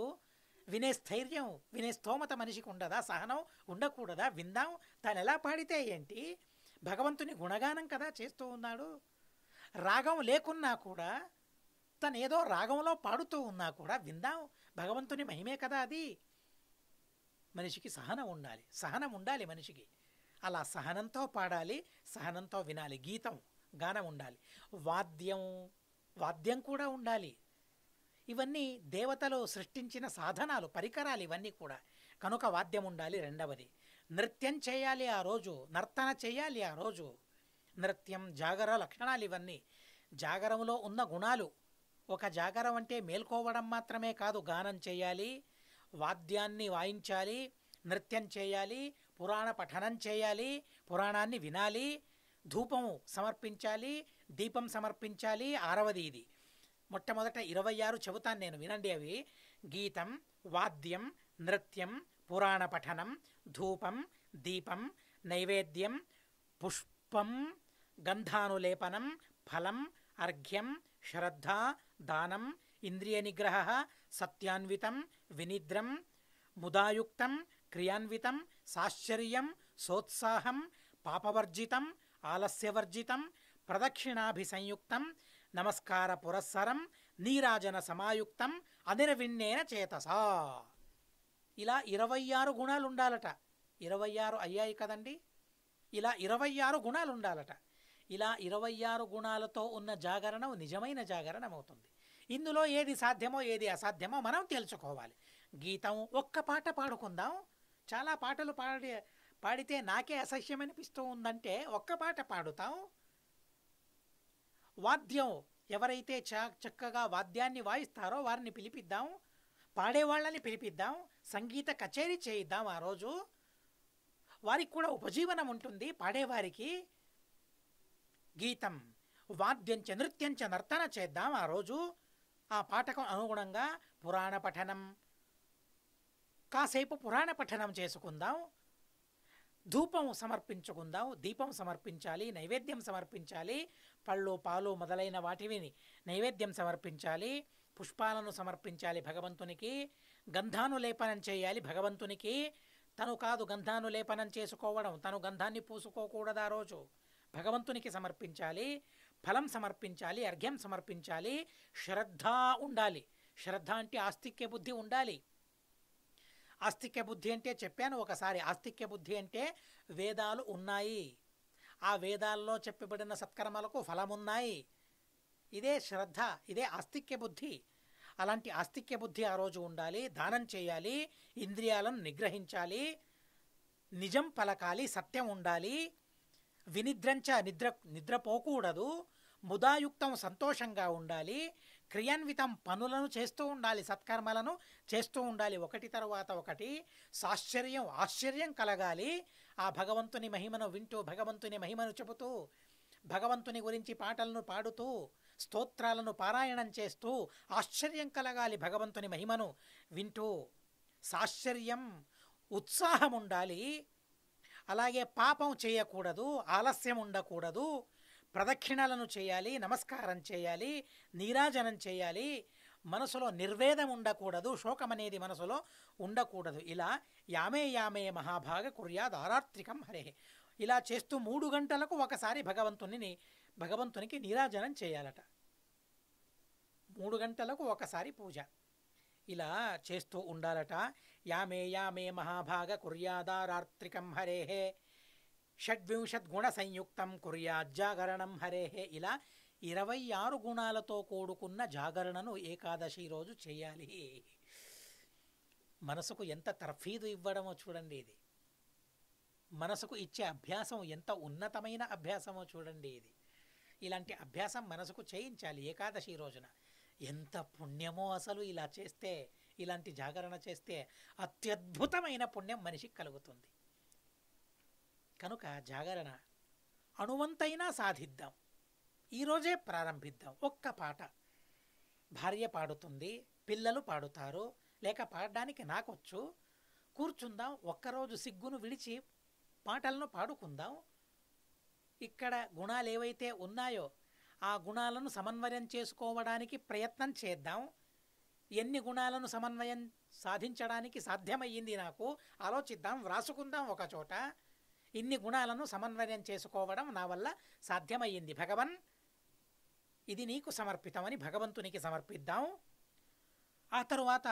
వినే స్థైర్యం, వినే స్తోమత మనిషికి ఉండదా? సహనం ఉండకూడదా? విందాం. తను ఎలా పాడితే ఏంటి, భగవంతుని గుణగానం కదా చేస్తూ ఉన్నాడు. రాగం లేకున్నా కూడా తను ఏదో రాగంలో పాడుతూ ఉన్నా కూడా విందాం. భగవంతుని మహిమే కదా అది. మనిషికి సహనం ఉండాలి మనిషికి. అలా సహనంతో పాడాలి, సహనంతో వినాలి. గీతం, గానం ఉండాలి. వాద్యం కూడా ఉండాలి. ఇవన్నీ దేవతలు సృష్టించిన సాధనాలు, పరికరాలు ఇవన్నీ కూడా. కనుక వాద్యం ఉండాలి. రెండవది, నృత్యం చేయాలి ఆ రోజు, నర్తన చేయాలి ఆ రోజు. నృత్యం, జాగర లక్షణాలు ఇవన్నీ. జాగరంలో ఉన్న గుణాలు. ఒక జాగరం అంటే మేల్కోవడం మాత్రమే కాదు, గానం చేయాలి, వాద్యాన్ని వాయించాలి, నృత్యం చేయాలి, పురాణ పఠనం చేయాలి, పురాణాన్ని వినాలి, ధూపం సమర్పించాలి, దీపం సమర్పించాలి. 6వది ఇది. మొట్టమొదట 26 చెబుతాను నేను, వినండి అవి. గీతం, వాద్యం, నృత్యం, పురాణ పఠనం, ధూపం, దీపం, నైవేద్యం, పుష్పం, గంధానులేపనం, ఫలం, అర్ఘ్యం, శ్రద్ధ, దానం, ఇంద్రియ నిగ్రహ, సత్యాన్వితం, వినిద్రం, ముదాయుక్తం, క్రియాన్వితం, సాశ్చర్యం, సోత్సాహం, పాపవర్జితం, ఆలస్యవర్జితం, ప్రదక్షిణాభిసంయుక్తం, నమస్కార పురస్సరం, నీరాజన సమాయుక్తం, అనిర్విణ్ణేన చేతసా. ఇలా 26 గుణాలు ఉండాలట. 26 అయ్యాయి కదండి. ఇలా 26 గుణాలు ఉండాలట. ఇలా 26 గుణాలతో ఉన్న జాగరణం నిజమైన జాగరణం అవుతుంది. ఇందులో ఏది సాధ్యమో ఏది అసాధ్యమో మనం తెలుసుకోవాలి. గీతం, ఒక్క పాట పాడుకుందాం. చాలా పాటలు పాడితే నాకే అసహ్యమనిపిస్తూ ఉందంటే ఒక్క పాట పాడుతాం. వాద్యం, ఎవరైతే చక్కగా వాద్యాన్ని వాయిస్తారో వారిని పిలిపిద్దాం, పాడేవాళ్ళని పిలిపిద్దాం, సంగీత కచేరీ చేయిద్దాం. ఆ రోజు వారికి కూడా ఉపజీవనం ఉంటుంది పాడేవారికి. గీతం, వాద్యంచ నృత్యంచ నర్తన చేద్దాం ఆ రోజు. ఆ పాటకు అనుగుణంగా పురాణ పఠనం, కాసేపు పురాణ పఠనం చేసుకుందాం. ధూపం సమర్పించుకుందాం, దీపం సమర్పించాలి, నైవేద్యం సమర్పించాలి, పళ్ళు పాలు మొదలైన వాటిని నైవేద్యం సమర్పించాలి. పుష్పాలను సమర్పించాలి భగవంతునికి, గంధానులేపనం చేయాలి భగవంతునికి. తను కాదు గంధానులేపనం చేసుకోవడం, తను గంధాన్ని పూసుకోకూడదు ఆ రోజు. భగవంతునికి సమర్పించాలి, ఫలం సమర్పించాలి, అర్ఘ్యం సమర్పించాలి. శ్రద్ధ ఉండాలి. శ్రద్ధ అంటే ఆస్తిక్య బుద్ధి ఉండాలి. ఆస్తిక్య బుద్ధి అంటే చెప్పాను ఒకసారి. ఆస్తిక్య బుద్ధి అంటే వేదాలు ఉన్నాయి, ఆ వేదాల్లో చెప్పబడిన సత్కర్మలకు ఫలమున్నాయి. ఇదే శ్రద్ధ, ఇదే ఆస్తిక్య బుద్ధి. అలాంటి ఆస్తిక్య బుద్ధి ఆ రోజు ఉండాలి. దానం చేయాలి, ఇంద్రియాలను నిగ్రహించాలి, నిజం పలకాలి, సత్యం ఉండాలి. వినిద్రంచ నిద్రపోకూడదు. ముదాయుక్తం సంతోషంగా ఉండాలి. క్రియాన్వితం పనులను చేస్తూ ఉండాలి, సత్కర్మలను చేస్తూ ఉండాలి, ఒకటి తర్వాత ఒకటి. ఆశ్చర్యం కలగాలి. ఆ భగవంతుని మహిమను వింటూ, భగవంతుని మహిమను చెబుతూ, భగవంతుని గురించి పాటలను పాడుతూ, స్తోత్రాలను పారాయణం చేస్తూ ఆశ్చర్యం కలగాలి భగవంతుని మహిమను వింటూ. సాశ్చర్యం, ఉత్సాహం ఉండాలి. అలాగే పాపం చేయకూడదు, ఆలస్యం ఉండకూడదు. ప్రదక్షిణలను చేయాలి, నమస్కారం చేయాలి, నీరాజనం చేయాలి. మనసులో నిర్వేదం ఉండకూడదు, శోకం అనేది మనసులో ఉండకూడదు. ఇలా యామే యామే మహాభాగ కుర్యాద్ ఆరాత్రికం హరే. ఇలా చేస్తూ 3 గంటలకు ఒకసారి భగవంతునికి నీరాజనం చేయాలట. 3 గంటలకు ఒకసారి పూజ ఇలా చేస్తూ ఉండాలట. యామే యామే మహాభాగ కుర్యాదారాత్రికం హరేహే షడ్వింశద్గుణ సంయుక్తం కుర్యాజ్జాగరణం హరేహే. ఇలా 26 గుణాలతో కూడుకున్న జాగరణను ఏకాదశి రోజు చేయాలి. మనసుకు ఎంత తర్ఫీదు ఇవ్వడమో చూడండి. ఇది మనసుకు ఇచ్చే అభ్యాసం ఎంత ఉన్నతమైన అభ్యాసమో చూడండి. ఇలాంటి అభ్యాసం మనసుకు చేయించాలి ఏకాదశి రోజున. ఎంత పుణ్యమో అసలు ఇలా చేస్తే, ఇలాంటి జాగరణ చేస్తే అత్యద్భుతమైన పుణ్యం మనిషికి కలుగుతుంది. కనుక జాగరణ అణువంతైనా సాధిద్దాం, ఈరోజే ప్రారంభిద్దాం. ఒక్క పాట భార్య పాడుతుంది, పిల్లలు పాడుతారు, లేక పాడడానికి నాకొచ్చు, కూర్చుందాం. ఒక్కరోజు సిగ్గును విడిచి పాటలను పాడుకుందాం. ఇక్కడ గుణాలు ఏవైతే ఉన్నాయో ఆ గుణాలను సమన్వయం చేసుకోవడానికి ప్రయత్నం చేద్దాం. ఎన్ని గుణాలను సమన్వయం సాధించడానికి సాధ్యమయ్యింది నాకు ఆలోచిద్దాం, వ్రాసుకుందాం ఒక చోట. ఇన్ని గుణాలను సమన్వయం చేసుకోవడం నా వల్ల సాధ్యమయ్యింది భగవన్, ఇది నీకు సమర్పితమని భగవంతునికి సమర్పిద్దాం. ఆ తరువాత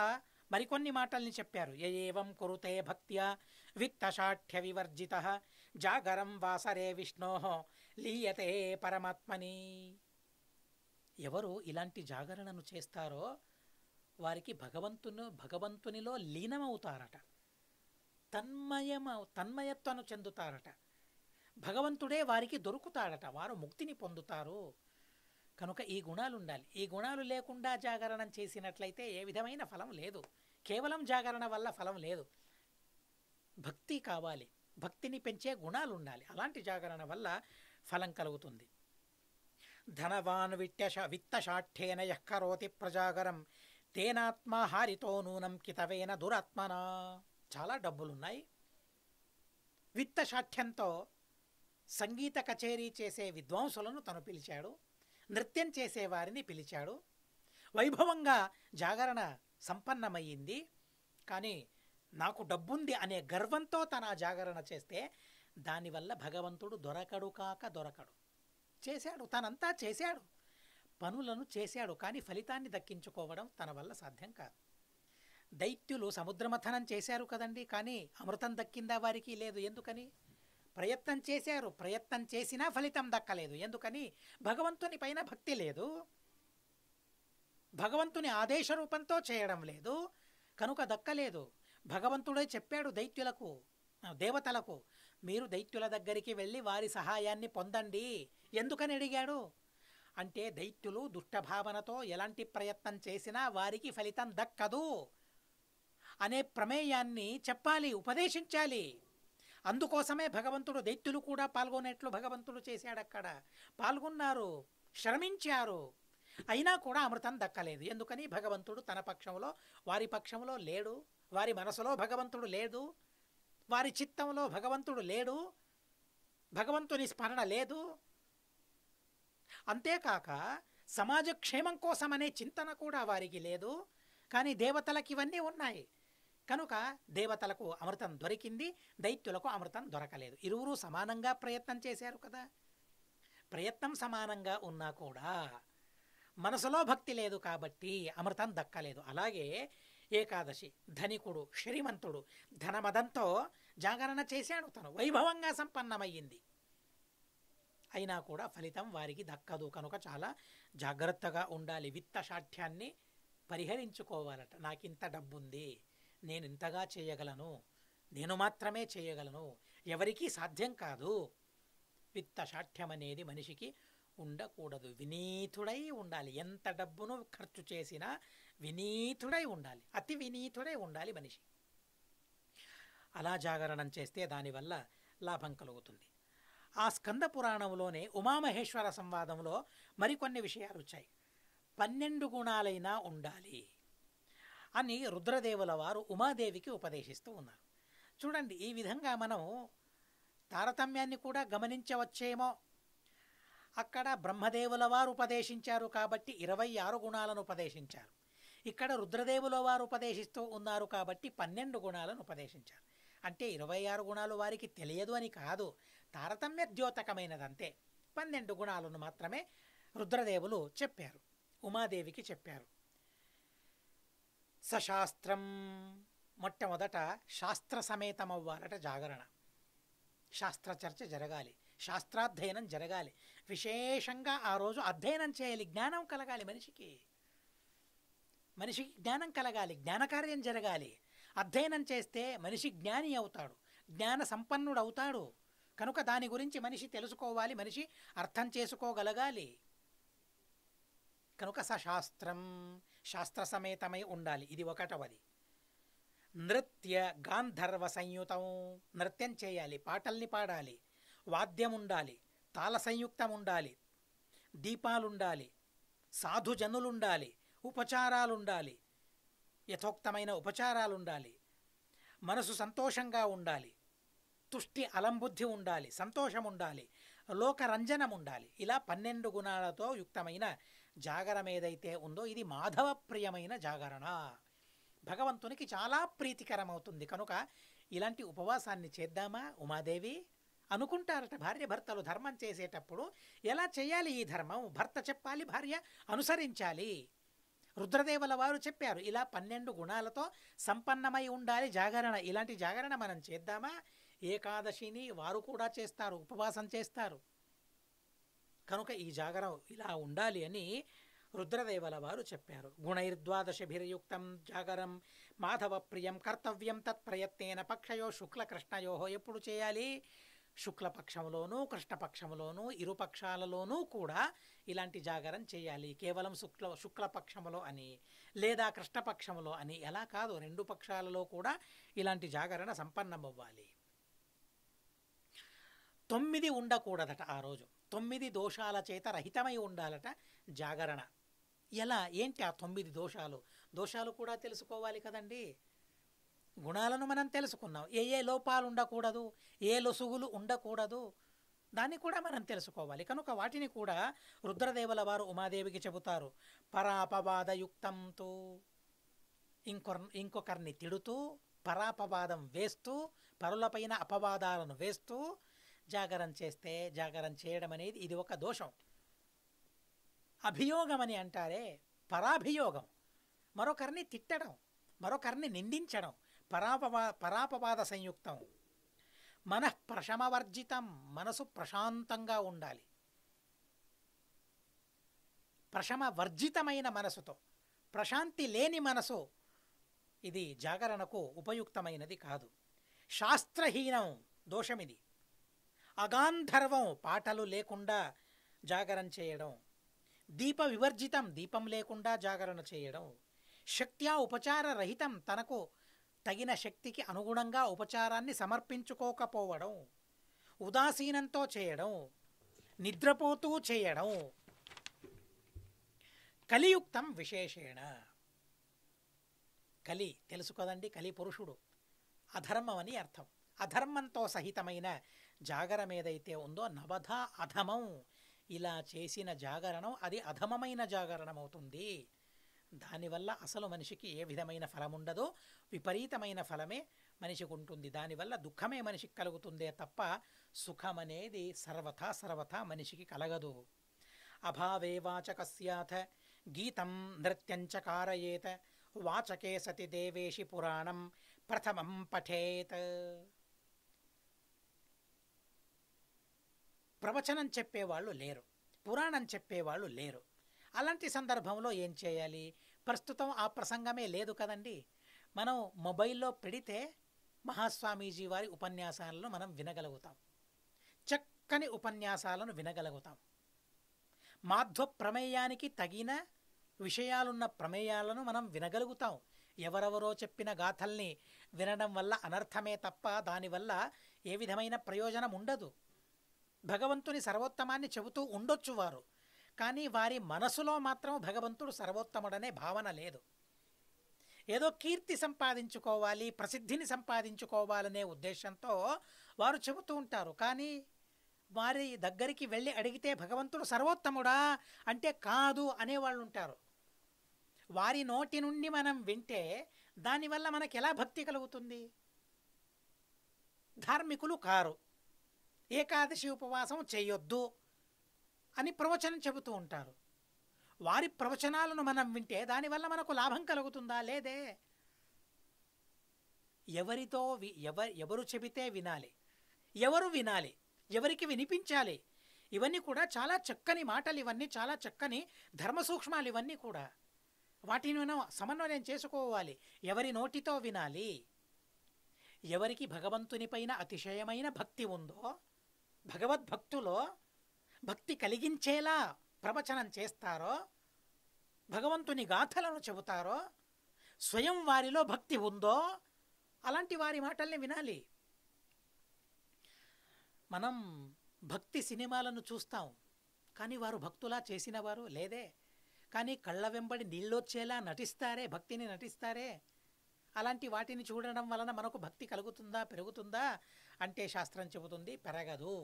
మరికొన్ని మాటల్ని చెప్పారు. ఏవం కురుతే భక్త్యా విత్తశాఠ్య వివర్జిత జాగరం వాసరే విష్ణో లీయతే పరమాత్మని. ఎవరు ఇలాంటి జాగరణను చేస్తారో వారికి భగవంతునిలో లీనమవుతారట, తన్మయత్వను చెందుతారట. భగవంతుడే వారికి దొరుకుతాడట, వారు ముక్తిని పొందుతారు. కనుక ఈ గుణాలు ఉండాలి. ఈ గుణాలు లేకుండా జాగరణం చేసినట్లయితే ఏ విధమైన ఫలం లేదు. కేవలం జాగరణ వల్ల ఫలం లేదు. భక్తి కావాలి, భక్తిని పెంచే గుణాలు ఉండాలి. అలాంటి జాగరణ వల్ల ఫలం కలుగుతుంది. ధనవాన్ విత్తశాఠ్యేన యః కరోతి ప్రజాగరం తేనాత్మా హారితో నూనం కితవేన దురాత్మనా. చాలా డబ్బులున్నాయి. విత్తశాఠ్యంతో సంగీత కచేరీ చేసే విద్వాంసులను తను పిలిచాడు, నృత్యం చేసేవారిని పిలిచాడు. వైభవంగా జాగరణ సంపన్నమయ్యింది. కానీ నాకు డబ్బుంది అనే గర్వంతో తన జాగరణ చేస్తే దానివల్ల భగవంతుడు దొరకడు. చేశాడు, తనంతా చేశాడు, పనులను చేశాడు, కానీ ఫలితాన్ని దక్కించుకోవడం తన వల్ల సాధ్యం కాదు. దైత్యులు సముద్రమథనం చేశారు కదండి, కానీ అమృతం దక్కిందా వారికి? లేదు. ఎందుకని? ప్రయత్నం చేశారు, ప్రయత్నం చేసినా ఫలితం దక్కలేదు. ఎందుకని? భగవంతుని పైన భక్తి లేదు, భగవంతుని ఆదేశ రూపంతో చేయడం లేదు, కనుక దక్కలేదు. భగవంతుడే చెప్పాడు దైత్యులకు, దేవతలకు, మీరు దైత్యుల దగ్గరికి వెళ్ళి వారి సహాయాన్ని పొందండి. ఎందుకని అడిగాడు అంటే దైత్యులు దుష్టభావనతో ఎలాంటి ప్రయత్నం చేసినా వారికి ఫలితం దక్కదు అనే ప్రమేయాన్ని చెప్పాలి, ఉపదేశించాలి. అందుకోసమే భగవంతుడు దైత్యులు కూడా పాల్గొనేట్లు భగవంతుడు చేశాడు. అక్కడ పాల్గొన్నారు, శ్రమించారు, అయినా కూడా అమృతం దక్కలేదు. ఎందుకని? భగవంతుడు తన పక్షంలో, వారి పక్షంలో లేడు, వారి మనసులో భగవంతుడు లేడు, వారి చిత్తంలో భగవంతుడు లేడు, భగవంతుని స్మరణ లేదు. అంతేకాక సమాజ క్షేమం కోసం అనే చింతన కూడా వారికి లేదు. కానీ దేవతలకు ఇవన్నీ ఉన్నాయి కనుక దేవతలకు అమృతం దొరికింది, దైత్యులకు అమృతం దొరకలేదు. ఇరువురు సమానంగా ప్రయత్నం చేశారు కదా. ప్రయత్నం సమానంగా ఉన్నా కూడా మనసులో భక్తి లేదు కాబట్టి అమృతం దక్కలేదు. అలాగే ఏకాదశి ధనికుడు శ్రీమంతుడు ధనమదంతో జాగరణ చేశాడు, తను వైభవంగా సంపన్నమయ్యింది. అయినా కూడా ఫలితం వారికి దక్కదు. కనుక చాలా జాగ్రత్తగా ఉండాలి. విత్త శాఠ్యాన్ని పరిహరించుకోవాలట. నాకింత డబ్బుంది, నేను ఇంతగా చేయగలను, నేను మాత్రమే చేయగలను, ఎవరికీ సాధ్యం కాదు. విత్త శాఠ్యం అనేది మనిషికి ఉండకూడదు. వినీతుడై ఉండాలి. ఎంత డబ్బును ఖర్చు చేసినా వినీతుడై ఉండాలి, అతి వినీతుడై ఉండాలి మనిషి. అలా జాగరణం చేస్తే దానివల్ల లాభం కలుగుతుంది. ఆ స్కంద పురాణంలోనే ఉమామహేశ్వర సంవాదంలో మరికొన్ని విషయాలు వచ్చాయి. 12 గుణాలైనా ఉండాలి అని రుద్రదేవుల వారు ఉమాదేవికి ఉపదేశిస్తూ ఉన్నారు. చూడండి, ఈ విధంగా మనం తారతమ్యాన్ని కూడా గమనించవచ్చేమో. అక్కడ బ్రహ్మదేవుల వారు ఉపదేశించారు కాబట్టి 26 గుణాలను ఉపదేశించారు. ఇక్కడ రుద్రదేవుల వారు ఉపదేశిస్తూ ఉన్నారు కాబట్టి 12 గుణాలను ఉపదేశించారు. అంటే 26 గుణాలు వారికి తెలియదు అని కాదు, తారతమ్య ద్యోతకమైనదంతే. 12 గుణాలను మాత్రమే రుద్రదేవులు చెప్పారు, ఉమాదేవికి చెప్పారు. సశాస్త్రం, మొట్టమొదట శాస్త్ర సమేతమవ్వాలట జాగరణ. శాస్త్ర చర్చ జరగాలి, శాస్త్రాధ్యయనం జరగాలి. విశేషంగా ఆ రోజు అధ్యయనం చేయాలి, జ్ఞానం కలగాలి మనిషికి. మనిషికి జ్ఞానం కలగాలి, జ్ఞానకార్యం జరగాలి. అధ్యయనం చేస్తే మనిషి జ్ఞాని అవుతాడు, జ్ఞాన సంపన్నుడు అవుతాడు. కనుక దాని గురించి మనిషి తెలుసుకోవాలి, మనిషి అర్థం చేసుకోగలగాలి. కనుక సశాస్త్రం, శాస్త్ర సమేతమై ఉండాలి. ఇది ఒకటవది. నృత్య గాంధర్వ సంయుతం, నృత్యం చేయాలి, పాటల్ని పాడాలి, వాద్యం ఉండాలి, తాళ సంయుక్తం ఉండాలి, దీపాలుండాలి, సాధుజనులుండాలి, ఉపచారాలుండాలి, యథోక్తమైన ఉపచారాలుండాలి, మనసు సంతోషంగా ఉండాలి, తుష్టి అలంబుద్ధి ఉండాలి, సంతోషం ఉండాలి, లోకరంజనం ఉండాలి. ఇలా 12 గుణాలతో యుక్తమైన జాగరం ఏదైతే ఉందో ఇది మాధవ ప్రియమైన జాగరణ, భగవంతునికి చాలా ప్రీతికరమవుతుంది. కనుక ఇలాంటి ఉపవాసాన్ని చేద్దామా ఉమాదేవి అనుకుంటారట. భార్య భర్తలు ధర్మం చేసేటప్పుడు ఎలా చేయాలి ఈ ధర్మం, భర్త చెప్పాలి, భార్య అనుసరించాలి. రుద్రదేవుల వారు చెప్పారు, ఇలా 12 గుణాలతో సంపన్నమై ఉండాలి జాగరణ. ఇలాంటి జాగరణ మనం చేద్దామా? ఏకాదశిని వారు కూడా చేస్తారు, ఉపవాసం చేస్తారు. కనుక ఈ జాగరం ఇలా ఉండాలి అని రుద్రదేవుల వారు చెప్పారు. గుణైర్ద్వాదశభిర్యుక్తం జాగరం మాధవ ప్రియం కర్తవ్యం తత్ప్రయత్నేన పక్షయో శుక్లకృష్ణయో. ఎప్పుడు చేయాలి? శుక్లపక్షంలోనూ కృష్ణపక్షంలోనూ ఇరు పక్షాలలోనూ కూడా ఇలాంటి జాగరం చేయాలి. కేవలం శుక్లపక్షంలో అని లేదా కృష్ణపక్షంలో అని ఎలా కాదు, 2 పక్షాలలో కూడా ఇలాంటి జాగరణ సంపన్నమవ్వాలి. 9 ఉండకూడదట ఆ రోజు. 9 దోషాల చేత రహితమై ఉండాలట జాగరణ. ఎలా, ఏంటి ఆ 9 దోషాలు? దోషాలు కూడా తెలుసుకోవాలి కదండి. గుణాలను మనం తెలుసుకున్నాం, ఏ ఏ లోపాలు ఉండకూడదు, ఏ లొసుగులు ఉండకూడదు, దాన్ని కూడా మనం తెలుసుకోవాలి. కనుక వాటిని కూడా రుద్రదేవుల వారు ఉమాదేవికి చెబుతారు. పరాపవాదయుక్తంతో, ఇంకొకరిని తిడుతూ, పరాపవాదం వేస్తూ, పరులపైన అపవాదాలను వేస్తూ జాగరం చేస్తే, జాగరం చేయడం అనేది ఇది ఒక దోషం. అభియోగం అని అంటారే, పరాభియోగం, మరొకరిని తిట్టడం, మరొకరిని నిందించడం, పరాపవాద సంయుక్తం. మనఃప్రశమవర్జితం, మనసు ప్రశాంతంగా ఉండాలి. ప్రశమవర్జితమైన మనసుతో, ప్రశాంతి లేని మనసు ఇది జాగరణకు ఉపయుక్తమైనది కాదు. శాస్త్రహీనం, దోషమిది. అగాంధర్వం, పాటలు లేకుండా జాగరణ చేయడం. దీప వివర్జితం, దీపం లేకుండా జాగరణ చేయడం. శక్త్యా ఉపచార రహితం, తనకు తగిన శక్తికి అనుగుణంగా ఉపచారాన్ని సమర్పించుకోకపోవడం. ఉదాసీనంతో చేయడం, నిద్రపోతూ చేయడం. కలియుక్తం విశేషేణ, కలి తెలుసు కదండి, కలి పురుషుడు, అధర్మం అని అర్థం. అధర్మంతో సహితమైన జాగరం ఏదైతే ఉందో నవధ అధమం, ఇలా చేసిన జాగరణం అది అధమమైన జాగరణం అవుతుంది. దానివల్ల అసలు మనిషికి ఏ విధమైన ఫలం ఉండదు, విపరీతమైన ఫలమే మనిషికి ఉంటుంది. దానివల్ల దుఃఖమే మనిషికి కలుగుతుందే తప్ప సుఖమనేది సర్వథా మనిషికి కలగదు. అభావే వాచకస్యాథ గీతం నృత్యంచ కారయేత వాచకే సతి దేవేషి పురాణం ప్రథమం పఠేత్. ప్రవచనం చెప్పేవాళ్ళు లేరు, పురాణం చెప్పేవాళ్ళు లేరు. అలాంటి సందర్భంలో ఏం చేయాలి? ప్రస్తుతం ఆ ప్రసంగమే లేదు కదండి. మనం మొబైల్లో పెడితే మహాస్వామీజీ వారి ఉపన్యాసాలను మనం వినగలుగుతాం, చక్కని ఉపన్యాసాలను వినగలుగుతాం. మాధ్వ ప్రమేయానికి తగిన విషయాలున్న ప్రమేయాలను మనం వినగలుగుతాం. ఎవరెవరో చెప్పిన గాథల్ని వినడం వల్ల అనర్థమే తప్ప దానివల్ల ఏ విధమైన ప్రయోజనం ఉండదు. భగవంతుని సర్వోత్తమాన్ని చెబుతూ ఉండొచ్చు వారు, కానీ వారి మనసులో మాత్రం భగవంతుడు సర్వోత్తముడనే భావన లేదు. ఏదో కీర్తి సంపాదించుకోవాలి, ప్రసిద్ధిని సంపాదించుకోవాలనే ఉద్దేశంతో వారు చెబుతూ ఉంటారు. కానీ వారి దగ్గరికి వెళ్ళి అడిగితే భగవంతుడు సర్వోత్తముడా అంటే కాదు అనేవాళ్ళు ఉంటారు. వారి నోటి నుండి మనం వింటే దానివల్ల మనకి ఎలా భక్తి కలుగుతుంది? ధార్మికులు కారు, ఏకాదశి ఉపవాసం చేయొద్దు అని ప్రవచనం చెబుతూ ఉంటారు. వారి ప్రవచనాలను మనం వింటే దానివల్ల మనకు లాభం కలుగుతుందా? లేదే. ఎవరితో ఎవరు చెబితే వినాలి, ఎవరు వినాలి, ఎవరికి వినిపించాలి, ఇవన్నీ కూడా చాలా చక్కని మాటలు, ఇవన్నీ చాలా చక్కని ధర్మ సూక్ష్మాలు, ఇవన్నీ కూడా వాటిని మనం సమన్వయం చేసుకోవాలి. ఎవరి నోటితో వినాలి? ఎవరికి భగవంతుని పైన అతిశయమైన భక్తి ఉందో, భగవద్భక్తులో భక్తి కలిగించేలా ప్రవచనం చేస్తారో, భగవంతుని గాథలను చెబుతారో, స్వయం వారిలో భక్తి ఉందో అలాంటి వారి మాటల్ని వినాలి. మనం భక్తి సినిమాలను చూస్తాం, కానీ వారు భక్తులా చేసిన వారు లేదే. కానీ కళ్ళ వెంబడి నీళ్ళొచ్చేలా నటిస్తారే, భక్తిని నటిస్తారే. అలాంటి వాటిని చూడడం వలన మనకు భక్తి కలుగుతుందా, పెరుగుతుందా అంటే శాస్త్రం చెబుతుంది పెరగదు.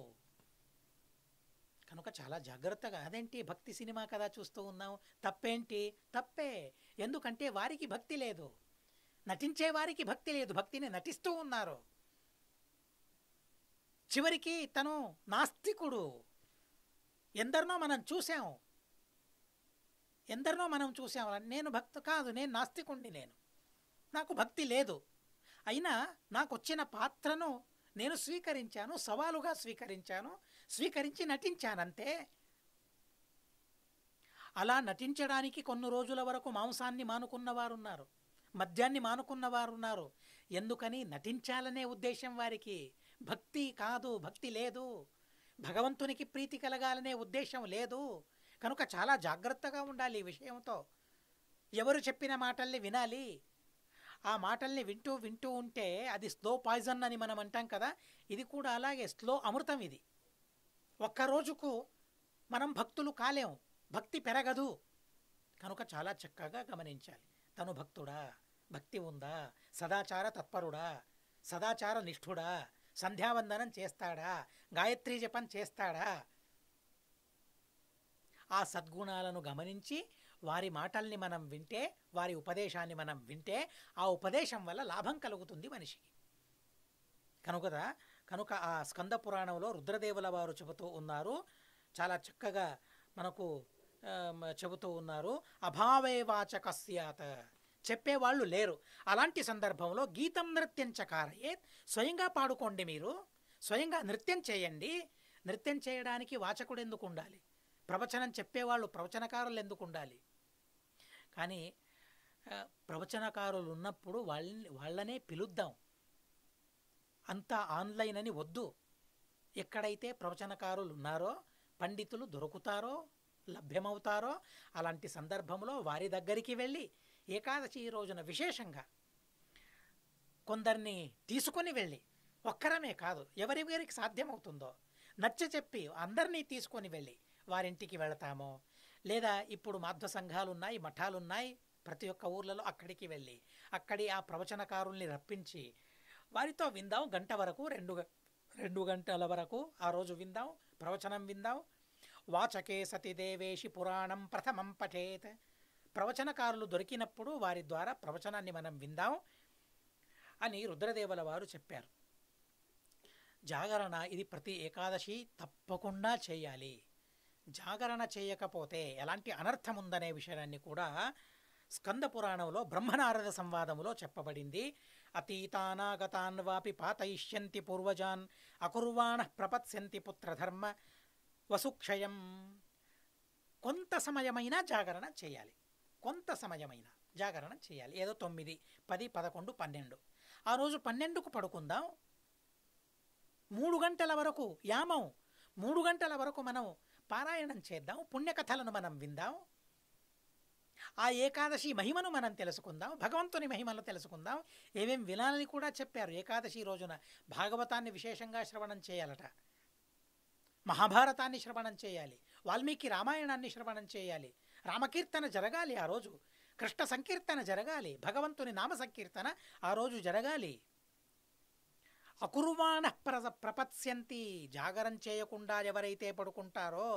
కనుక చాలా జాగ్రత్తగా, అదేంటి భక్తి సినిమా కదా చూస్తూ ఉన్నాం, తప్పేంటి? తప్పే. ఎందుకంటే వారికి భక్తి లేదు, నటించే వారికి భక్తి లేదు, భక్తిని నటిస్తూ ఉన్నారు. చివరికి తను నాస్తికుడు. ఎందరినో మనం చూసాం, నేను భక్తి కాదు, నేను నాస్తికుణ్ణి, నాకు భక్తి లేదు, అయినా నాకు వచ్చిన పాత్రను నేను స్వీకరించాను, సవాలుగా స్వీకరించి నటించానంతే. అలా నటించడానికి కొన్ని రోజుల వరకు మాంసాన్ని మానుకున్నవారున్నారు, మద్యాన్ని మానుకున్నవారున్నారు. ఎందుకని? నటించాలనే ఉద్దేశం వారికి. భక్తి కాదు, భక్తి లేదు, భగవంతునికి ప్రీతి కలగాలనే ఉద్దేశం లేదు. కనుక చాలా జాగ్రత్తగా ఉండాలి ఈ విషయంతో. ఎవరు చెప్పిన మాటల్ని వినాలి. ఆ మాటల్ని వింటూ ఉంటే అది స్లో పాయిజన్ అని మనం అంటాం కదా, ఇది కూడా అలాగే స్లో అమృతం. ఇది ఒక్కరోజుకు మనం భక్తులు కాలేం, భక్తి పెరగదు. కనుక చాలా చక్కగా గమనించాలి. తను భక్తుడా, భక్తి ఉందా, సదాచార తత్పరుడా, సదాచార నిష్ఠుడా, సంధ్యావందనం చేస్తాడా, గాయత్రీ జపం చేస్తాడా, ఆ సద్గుణాలను గమనించి వారి మాటల్ని మనం వింటే, వారి ఉపదేశాన్ని మనం వింటే ఆ ఉపదేశం వల్ల లాభం కలుగుతుంది మనిషికి. కనుక ఆ స్కంద పురాణంలో రుద్రదేవుల వారు చెబుతూ ఉన్నారు, చాలా చక్కగా మనకు చెబుతూ ఉన్నారు. అభావే వాచకస్యాత, చెప్పేవాళ్ళు లేరు. అలాంటి సందర్భంలో గీతం నృత్యం చకారయే, స్వయంగా పాడుకోండి, మీరు స్వయంగా నృత్యం చేయండి. నృత్యం చేయడానికి వాచకుడు ఎందుకు ఉండాలి? ప్రవచనం చెప్పేవాళ్ళు, ప్రవచనకారులు ఎందుకు ఉండాలి? కానీ ప్రవచనకారులు ఉన్నప్పుడు వాళ్ళనే పిలుద్దాం. అంతా ఆన్లైన్ అని వద్దు. ఎక్కడైతే ప్రవచనకారులు ఉన్నారో, పండితులు దొరుకుతారో, లభ్యమవుతారో అలాంటి సందర్భంలో వారి దగ్గరికి వెళ్ళి ఏకాదశి రోజున విశేషంగా కొందరిని తీసుకొని వెళ్ళి, ఒక్కరమే కాదు, ఎవరికి సాధ్యమవుతుందో నచ్చ చెప్పి అందరినీ తీసుకొని వెళ్ళి వారింటికి వెళతామో, లేదా ఇప్పుడు మాధ్వ సంఘాలు ఉన్నాయి, మఠాలు ఉన్నాయి ప్రతి ఒక్క ఊర్లలో, అక్కడికి వెళ్ళి అక్కడి ఆ ప్రవచనకారుల్ని రప్పించి వారితో విందాం. గంట వరకు, 2 గంటల వరకు ఆ రోజు విందాం, ప్రవచనం విందాం. వాచకే సతి దేవేషి పురాణం ప్రథమం పఠేత్. ప్రవచనకారులు దొరికినప్పుడు వారి ద్వారా ప్రవచనాన్ని మనం విందాం అని రుద్రదేవుల వారు చెప్పారు. జాగరణ ఇది ప్రతి ఏకాదశి తప్పకుండా చేయాలి. జాగరణ చేయకపోతే ఎలాంటి అనర్థం ఉందనే విషయాన్ని కూడా స్కంద పురాణంలో బ్రహ్మనారద సంవాదములో చెప్పబడింది. అతీతానాగతాన్ వాపి పాతయిష్యంతి పూర్వజాన్ అకుర్వాణ ప్రపత్స్యంతి పుత్రధర్మ వసుక్షయం. కొంత సమయమైనా జాగరణ చేయాలి. కొంత సమయమైనా జాగరణ చేయాలి. ఏదో 9, 10, 11, 12 ఆ రోజు 12కు పడుకుందాం. 3 గంటల వరకు యామం, 3 గంటల వరకు మనం పారాయణం చేద్దాం. పుణ్యకథలను మనం విందాం. ఆ ఏకాదశి మహిమను మనం తెలుసుకుందాం. భగవంతుని మహిమను తెలుసుకుందాం. ఏమేం వినాలని కూడా చెప్పారు. ఏకాదశి రోజున భాగవతాన్ని విశేషంగా శ్రవణం చేయాలట, మహాభారతాన్ని శ్రవణం చేయాలి, వాల్మీకి రామాయణాన్ని శ్రవణం చేయాలి, రామకీర్తన జరగాలి, ఆ రోజు కృష్ణ సంకీర్తన జరగాలి, భగవంతుని నామ సంకీర్తన ఆ రోజు జరగాలి. అకుర్వాణ ప్రపత్స్యంతి. జాగరం చేయకుండా ఎవరైతే పడుకుంటారో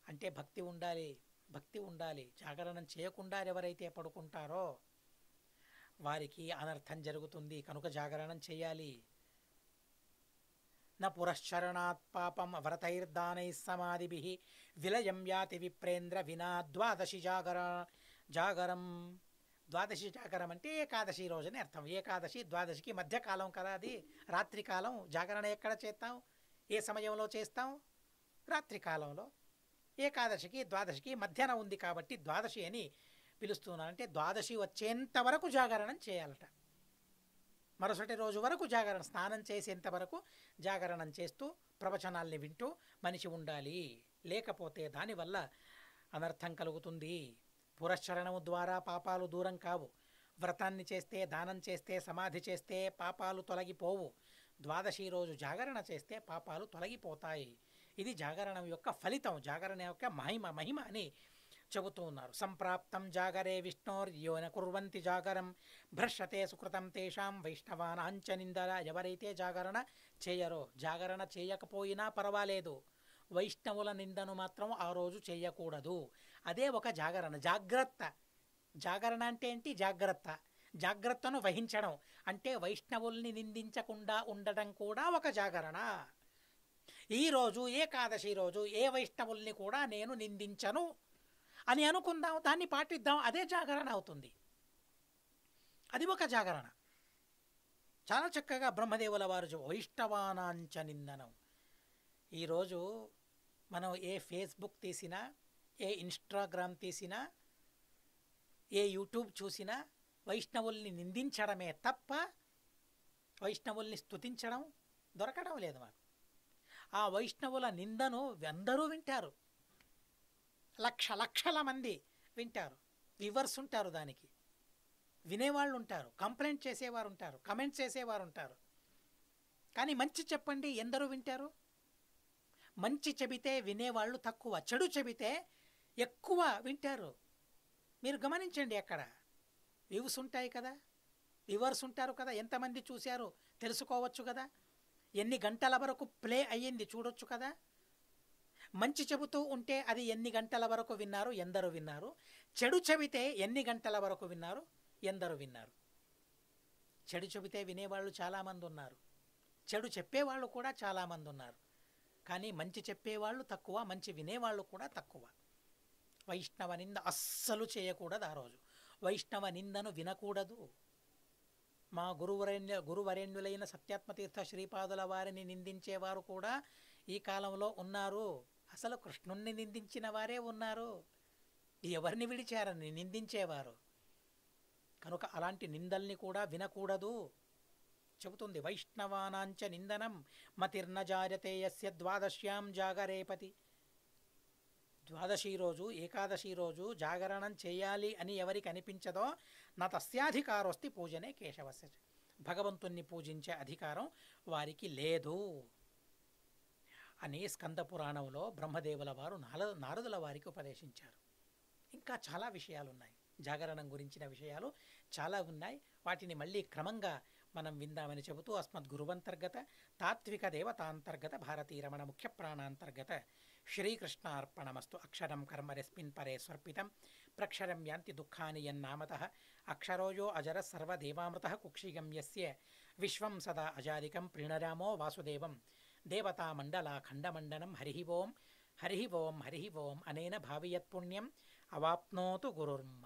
అంటే భక్తి ఉండాలి, భక్తి ఉండాలి. జాగరణం చేయకుండా ఎవరైతే పడుకుంటారో వారికి అనర్థం జరుగుతుంది. కనుక జాగరణం చేయాలి. న పురశ్చరణాత్ పాపం వ్రతైర్దానై సమాధిభిః విలయం యాతి విప్రేంద్ర వినా ద్వాదశి జాగరం. ద్వాదశి జాగరం అంటే ఏకాదశి రోజుని అర్థం. ఏకాదశి ద్వాదశికి మధ్యకాలం కదా అది, రాత్రికాలం. జాగరణ ఎక్కడ చేస్తాం, ఏ సమయంలో చేస్తాం? రాత్రికాలంలో. ఏకాదశికి ద్వాదశికి మధ్యాహ్నం ఉంది కాబట్టి ద్వాదశి అని పిలుస్తున్నారు. అంటే ద్వాదశి వచ్చేంత వరకు జాగరణం చేయాలట. మరుసటి రోజు వరకు జాగరణ, స్నానం చేసేంత వరకు జాగరణం చేస్తూ ప్రవచనాల్ని వింటూ మనిషి ఉండాలి. లేకపోతే దానివల్ల అనర్థం కలుగుతుంది. పురశ్చరణము ద్వారా పాపాలు దూరం కావు. వ్రతాన్ని చేస్తే, దానం చేస్తే, సమాధి చేస్తే పాపాలు తొలగిపోవు. ద్వాదశి రోజు జాగరణ చేస్తే పాపాలు తొలగిపోతాయి. ఇది జాగరణం యొక్క ఫలితం, జాగరణ యొక్క మహిమ అని చెబుతూ ఉన్నారు. సంప్రాప్తం జాగరే విష్ణోర్యోన కుర్వంతి జాగరం భ్రశ్యతే సుకృతం తేషాం వైష్ణవానాంచ నిందర. ఎవరైతే జాగరణ చేయరో, జాగరణ చేయకపోయినా పర్వాలేదు, వైష్ణవుల నిందను మాత్రం ఆ రోజు చేయకూడదు. అదే ఒక జాగరణ. జాగ్రత్త. జాగరణ అంటే ఏంటి? జాగ్రత్త. జాగ్రత్తను వహించడం అంటే వైష్ణవుల్ని నిందించకుండా ఉండడం కూడా ఒక జాగరణ. ఈరోజు ఏకాదశి రోజు ఏ వైష్ణవుల్ని కూడా నేను నిందించను అని అనుకుందాం, దాన్ని పాటిద్దాం, అదే జాగరణ అవుతుంది. అది ఒక జాగరణ. చాలా చక్కగా బ్రహ్మదేవుల వారు వైష్ణవానాంచ నిందనం. ఈరోజు మనం ఏ ఫేస్బుక్ తీసినా, ఏ ఇన్స్టాగ్రామ్ తీసినా, ఏ యూట్యూబ్ చూసినా వైష్ణవుల్ని నిందించడమే తప్ప వైష్ణవుల్ని స్తుతించడం దొరకడం లేదు మాకు. ఆ వైష్ణవుల నిందను అందరూ వింటారు. లక్షల మంది వింటారు. వ్యూవర్స్ ఉంటారు, దానికి వినేవాళ్ళు ఉంటారు, కంప్లైంట్ చేసేవారు ఉంటారు, కమెంట్ చేసేవారు ఉంటారు. కానీ మంచి చెప్పండి, ఎందరూ వింటారు? మంచి చెబితే వినేవాళ్ళు తక్కువ, చెడు చెబితే ఎక్కువ వింటారు. మీరు గమనించండి, అక్కడ వ్యూస్ ఉంటాయి కదా, వ్యూవర్స్ ఉంటారు కదా, ఎంతమంది చూశారు తెలుసుకోవచ్చు కదా, ఎన్ని గంటల వరకు ప్లే అయ్యింది చూడొచ్చు కదా. మంచి చెబుతూ ఉంటే అది ఎన్ని గంటల వరకు విన్నారు, ఎందరు విన్నారు. చెడు చెబితే ఎన్ని గంటల వరకు విన్నారు, ఎందరు విన్నారు. చెడు చెబితే వినేవాళ్ళు చాలామంది ఉన్నారు, చెడు చెప్పేవాళ్ళు కూడా చాలామంది ఉన్నారు. కానీ మంచి చెప్పేవాళ్ళు తక్కువ, మంచి వినేవాళ్ళు కూడా తక్కువ. వైష్ణవ నింద అస్సలు చేయకూడదు ఆ రోజు. వైష్ణవ నిందను వినకూడదు. మా గురువరేణ్యులైన సత్యాత్మతీర్థ శ్రీపాదుల వారిని నిందించేవారు కూడా ఈ కాలంలో ఉన్నారు. అసలు కృష్ణుణ్ణి నిందించిన వారే ఉన్నారు. ఎవరిని విడిచారని నిందించేవారు. కనుక అలాంటి నిందల్ని కూడా వినకూడదు చెబుతుంది. వైష్ణవానాంచ నిందనం మతిర్న జాయతే యస్య ద్వాదశ్యాం జాగరేపతి. ద్వాదశి రోజు, ఏకాదశి రోజు జాగరణం చేయాలి అని ఎవరికి అనిపించదో నా తస్యాధికారోస్తి పూజనే కేశవస్య. భగవంతుణ్ణి పూజించే అధికారం వారికి లేదు అని స్కంద పురాణంలో బ్రహ్మదేవుల వారు నారదుల వారికి ఉపదేశించారు. ఇంకా చాలా విషయాలు ఉన్నాయి, జాగరణం గురించిన విషయాలు చాలా ఉన్నాయి. వాటిని మళ్ళీ క్రమంగా మనం విందామని చెబుతూ అస్మద్గురువంతర్గత తాత్విక దేవతాంతర్గత భారతీరమణ ముఖ్య ప్రాణాంతర్గత శ్రీకృష్ణ అర్పణమస్తు. అక్షరం కర్మ రస్మిన్ పరే స్వర్పితం ప్రక్షరం యాంతి దుఃఖాని యన్నామతః అక్షరోయో అజర సర్వదేవామృతః కుక్షిగం యస్య విశ్వం సదా అజాదికం ప్రీణరామో వాసుదేవం దేవతామండలాఖండమండనం. హరి ఓం హరి ఓం హరి ఓం. అనేన భావియత్పుణ్యం అవాప్నోతు గురుర్మమ.